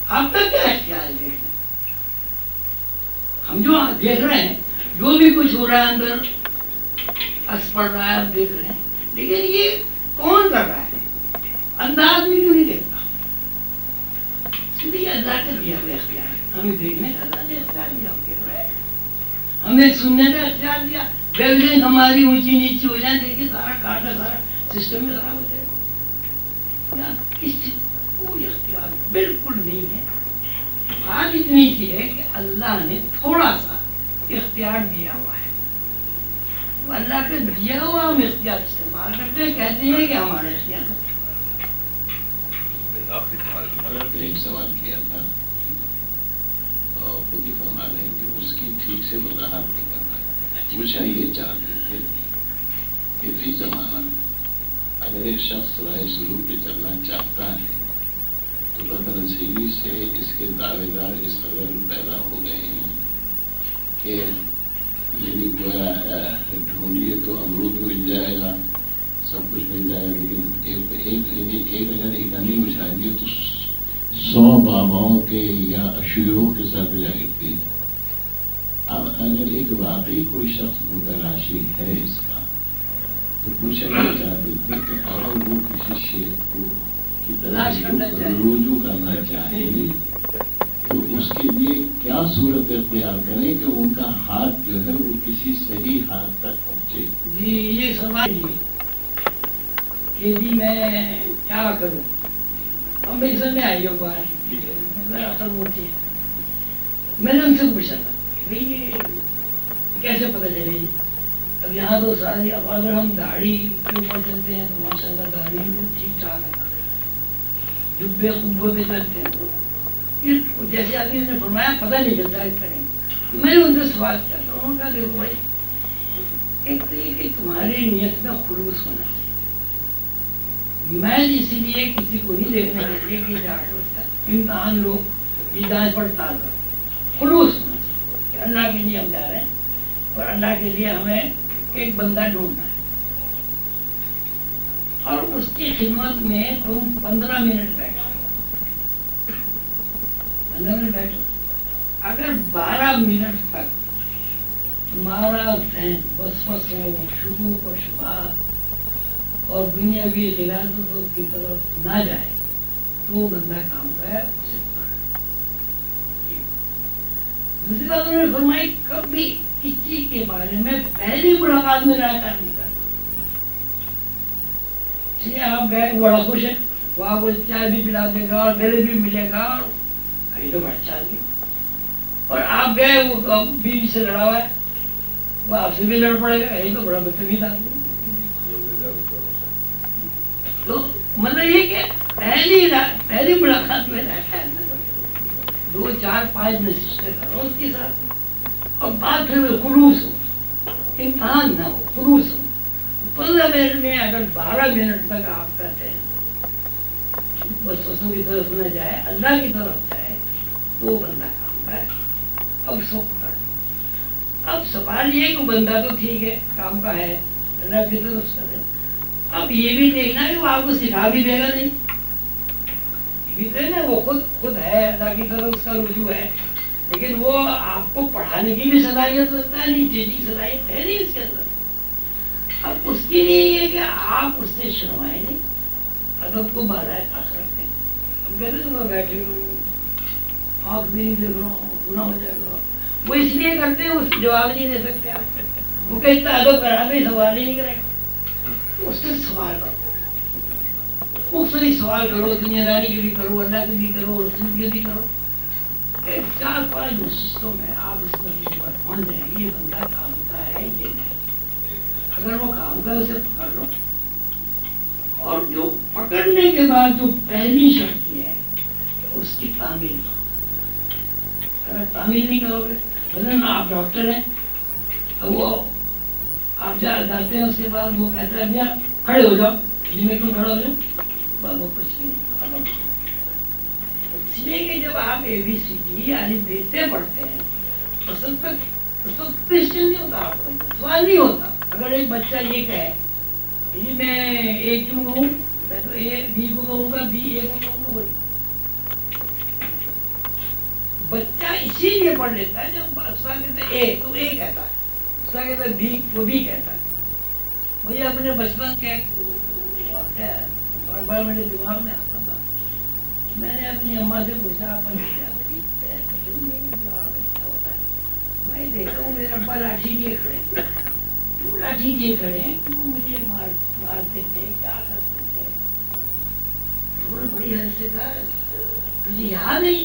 آپ کا کیا اختیار ہے دیکھنے؟ ہم جو دیکھ رہے ہیں، جو بھی کچھ ہو رہا ہے اندر عکس پڑ رہا ہے، ہم دیکھ رہے ہیں، لیکن یہ کون کر رہا ہے؟ انداز بھی کیوں نہیں دیکھتا؟ یہ اللہ کا دیا ہوا اختیار ہے. ہمیں دیکھنے کا اللہ نے اختیار دیا، ہم دیکھ رہے ہیں. ہمیں سننے کا اختیار دیا. ویو لینتھ ہماری اونچی نیچی ہو جائے، دیکھیے سارا کاٹا سارا سسٹم میں خراب ہو جائے گا. اس کوئی اختیار بالکل نہیں ہے. بات اتنی سی ہے کہ اللہ نے تھوڑا سا اختیار دیا ہوا ہے، وہ اللہ کے دیا ہوا ہم اختیار استعمال کرتے ہیں، کہتے ہیں کہ ہمارا اختیار ہے۔ ایک سوال کیا تھا خود ہی فرما رہے ہیں کہ اس کی ٹھیک سے وضاحت نہیں کرنا، پوچھا یہ چاہتے تھے کہ فی زمانہ اگر ایک شخص رائے سلوک پہ چلنا چاہتا ہے تو بدنصیبی سے اس کے دعوے دار اس قدر پیدا ہو گئے ہیں کہ یعنی گویا ڈھونڈیے تو امرود مل جائے گا، سب کچھ مل جائے گا، لیکن ایک اگر ایک انھی اچھا دیے تو 100 باباؤں کے یا شیوخ کے سر پہ جا گرتی ہے۔ اب اگر ایک واقعی کوئی شخص متلاشی ہے اس کا تو پوچھا یہ چاہتے تھے کہ اگر وہ کسی شیخ کو کی طرح رجوع کرنا چاہیں تو اس کے لیے کیا صورت اختیار کریں کہ ان کا ہاتھ جو ہے وہ کسی صحیح ہاتھ تک پہنچے؟ جی یہ سوال کہ جی میں کیا کروں، اب میری سمجھ میں آئی ہو بات اصل ہوتی ہے۔ میں نے ان سے پوچھا تھا کہ بھائی یہ کیسے پتہ چلے گی؟ اب یہاں تو ساری اب اگر ہم گاڑی کے اوپر چلتے ہیں تو ماشاء اللہ گاڑی بھی ٹھیک ٹھاک ہے، جبے قبے پہ چلتے ہیں تو جیسے آدمی نے فرمایا پتہ نہیں چلتا ہے کریں۔ میں نے ان سے سوال کیا تھا، انہوں نے کہا دیکھو بھائی ایک تو یہ کہ تمہاری نیت میں خلوص ہونا چاہیے، میں اسی لیے کسی کو نہیں دیکھنے کے لیے کہ ڈاکٹر کا امتحان لو، یہ جانچ پڑتال کرو، خلوص ہونا چاہیے کہ اللہ کے لیے ہم جا رہے ہیں اور اللہ کے لیے ہمیں ایک بندہ ڈھونڈنا ہے، اور اس کی خدمت میں تم 15 منٹ بیٹھو، 15 منٹ بیٹھو، اگر 12 منٹ تک تمہارا ذہن وسوسوں، شکوک و شبہات اور دنیاوی غلاظتوں کی طرف نہ جائے تو وہ بندہ کام کا ہے، اسے پکڑ۔ دوسری بات انہوں نے فرمائی کبھی کسی کے بارے میں پہلی ملاقات میں رائے قائم نہیں کرنا۔ اس لیے آپ گئے بڑا خوش ہے، وہ آپ کو چائے بھی پلا دے گا اور گلے بھی ملے گا اور یہ تو بڑا اچھا آدمی، اور آپ گئے وہ بیوی سے لڑا ہوا ہے، وہ آپ سے بھی لڑ پڑے گا، یہ تو بڑا بدتمیز آدمی۔ تو مطلب یہ کہ پہلی ملاقات میں رہتا ہے 2 4 5 نشستیں کرو اس کے ساتھ، اور بات پھر خلوص ہو، امتحان نہ ہو، خلوص ہو۔ 15 منٹ میں اگر 12 منٹ تک آپ کہتے ہیں وسوسوں کی طرف نہ جائے، اللہ کی طرف جائے تو وہ بندہ کام کا ہے۔ اب سو پکڑ، اب سوال یہ کہ بندہ تو ٹھیک ہے کام کا ہے، اللہ کی طرف سے، اب یہ بھی دیکھنا کہ وہ آپ کو سکھا بھی دے گا نہیں، یہ بھی نا وہ خود ہے، اللہ کی طرف اس کا رجوع ہے، لیکن وہ آپ کو پڑھانے کی بھی صلاحیت رکھتا ہے نہیں، ٹیچنگ صلاحیت ہے نہیں اس کے اندر۔ اب اس کے لیے یہ کہ آپ اس سے شرمائیں نہیں، ادب کو بالائے طاقت رکھیں۔ اب کہتے ہیں میں بیٹھے ہوں، آپ بھی نہیں دیکھ رہا ہوں، گناہ ہو جائے گا، وہ اس لیے کرتے ہیں اس جواب نہیں دے سکتے آپ، وہ کہ اتنا ادب کرا دے سوال ہی نہیں کرے، اس سے سوال کرو، مختلف سوال کرو، دنیا داری کی بھی کرو، اللہ کی بھی کرو، رسول کی بھی کرو۔ 4 5 نشستوں میں آپ اس نتیجے پر پہنچ جائیں، یہ بندہ کام کا ہے یہ نہیں، اگر وہ کام کا اسے پکڑ لو، اور جو پکڑنے کے بعد جو پہلی شرط یہ ہے کہ اس کی تعمیل کرو۔ اگر تعمیل نہیں کرو گے، مثلاً آپ ڈاکٹر ہیں، وہ آپ جاتے ہیں، اس کے بعد وہ کہتا ہے بھیا کھڑے ہو جاؤ، جی میں کیوں کھڑا ہو جاؤں، وہ کچھ نہیں۔ اس لیے کہ جب آپ ABCD یعنی دیتے پڑھتے ہیں اس وقت کوشچن نہیں ہوتا، آپ کو سوال نہیں ہوتا۔ اگر ایک بچہ یہ کہے جی میں A کیوں کہوں، میں تو A B کو کہوں گا، B A کو کہوں گا، بچہ اسی لیے پڑھ لیتا ہے جب استاد کہتے ہیں A تو A کہتا ہے، استاد کہتا ہے B وہ B کہتا ہے۔ مجھے اپنے بچپن کے بار بار میرے دماغ میں آتا تھا، میں نے اپنی اماں سے پوچھا آپ ہوتا ہے، میں دیکھتا ہوں میرے ابا لاٹھی لیے کھڑے، کیوں لاٹھی لیے کھڑے ہیں، کیوں مجھے مارتے تھے، کیا کرتے تھے؟ بڑی حد سے کہا تجھے یاد نہیں،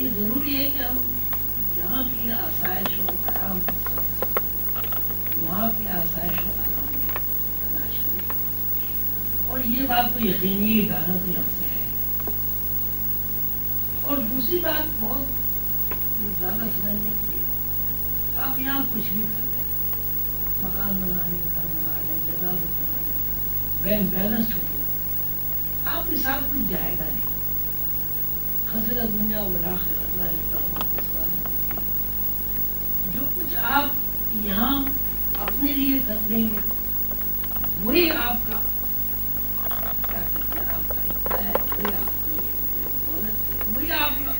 یہ ضروری ہے کہ ہم یہاں کی آسائش و آرام وہاں کی آسائش و آرام کی تلاش کریں. اور یہ بات تو یقینی گانا تو یہاں سے ہے. اور دوسری بات بہت زیادہ سمجھنے کی ہے. آپ یہاں کچھ بھی کر لیں, مکان بنا لیں, گھر بنا لیں, جائیداد بنا لیں, بینک بیلنس ہو لیں, آپ کے ساتھ کچھ جائے گا نہیں. خسر دنیا بالآخرہ جو کچھ آپ یہاں اپنے لیے کر دیں گے وہی آپ کا کیا کہتے ہیں, آپ کا حصہ ہے, وہی آپ کی دولت ہے, وہی آپ کا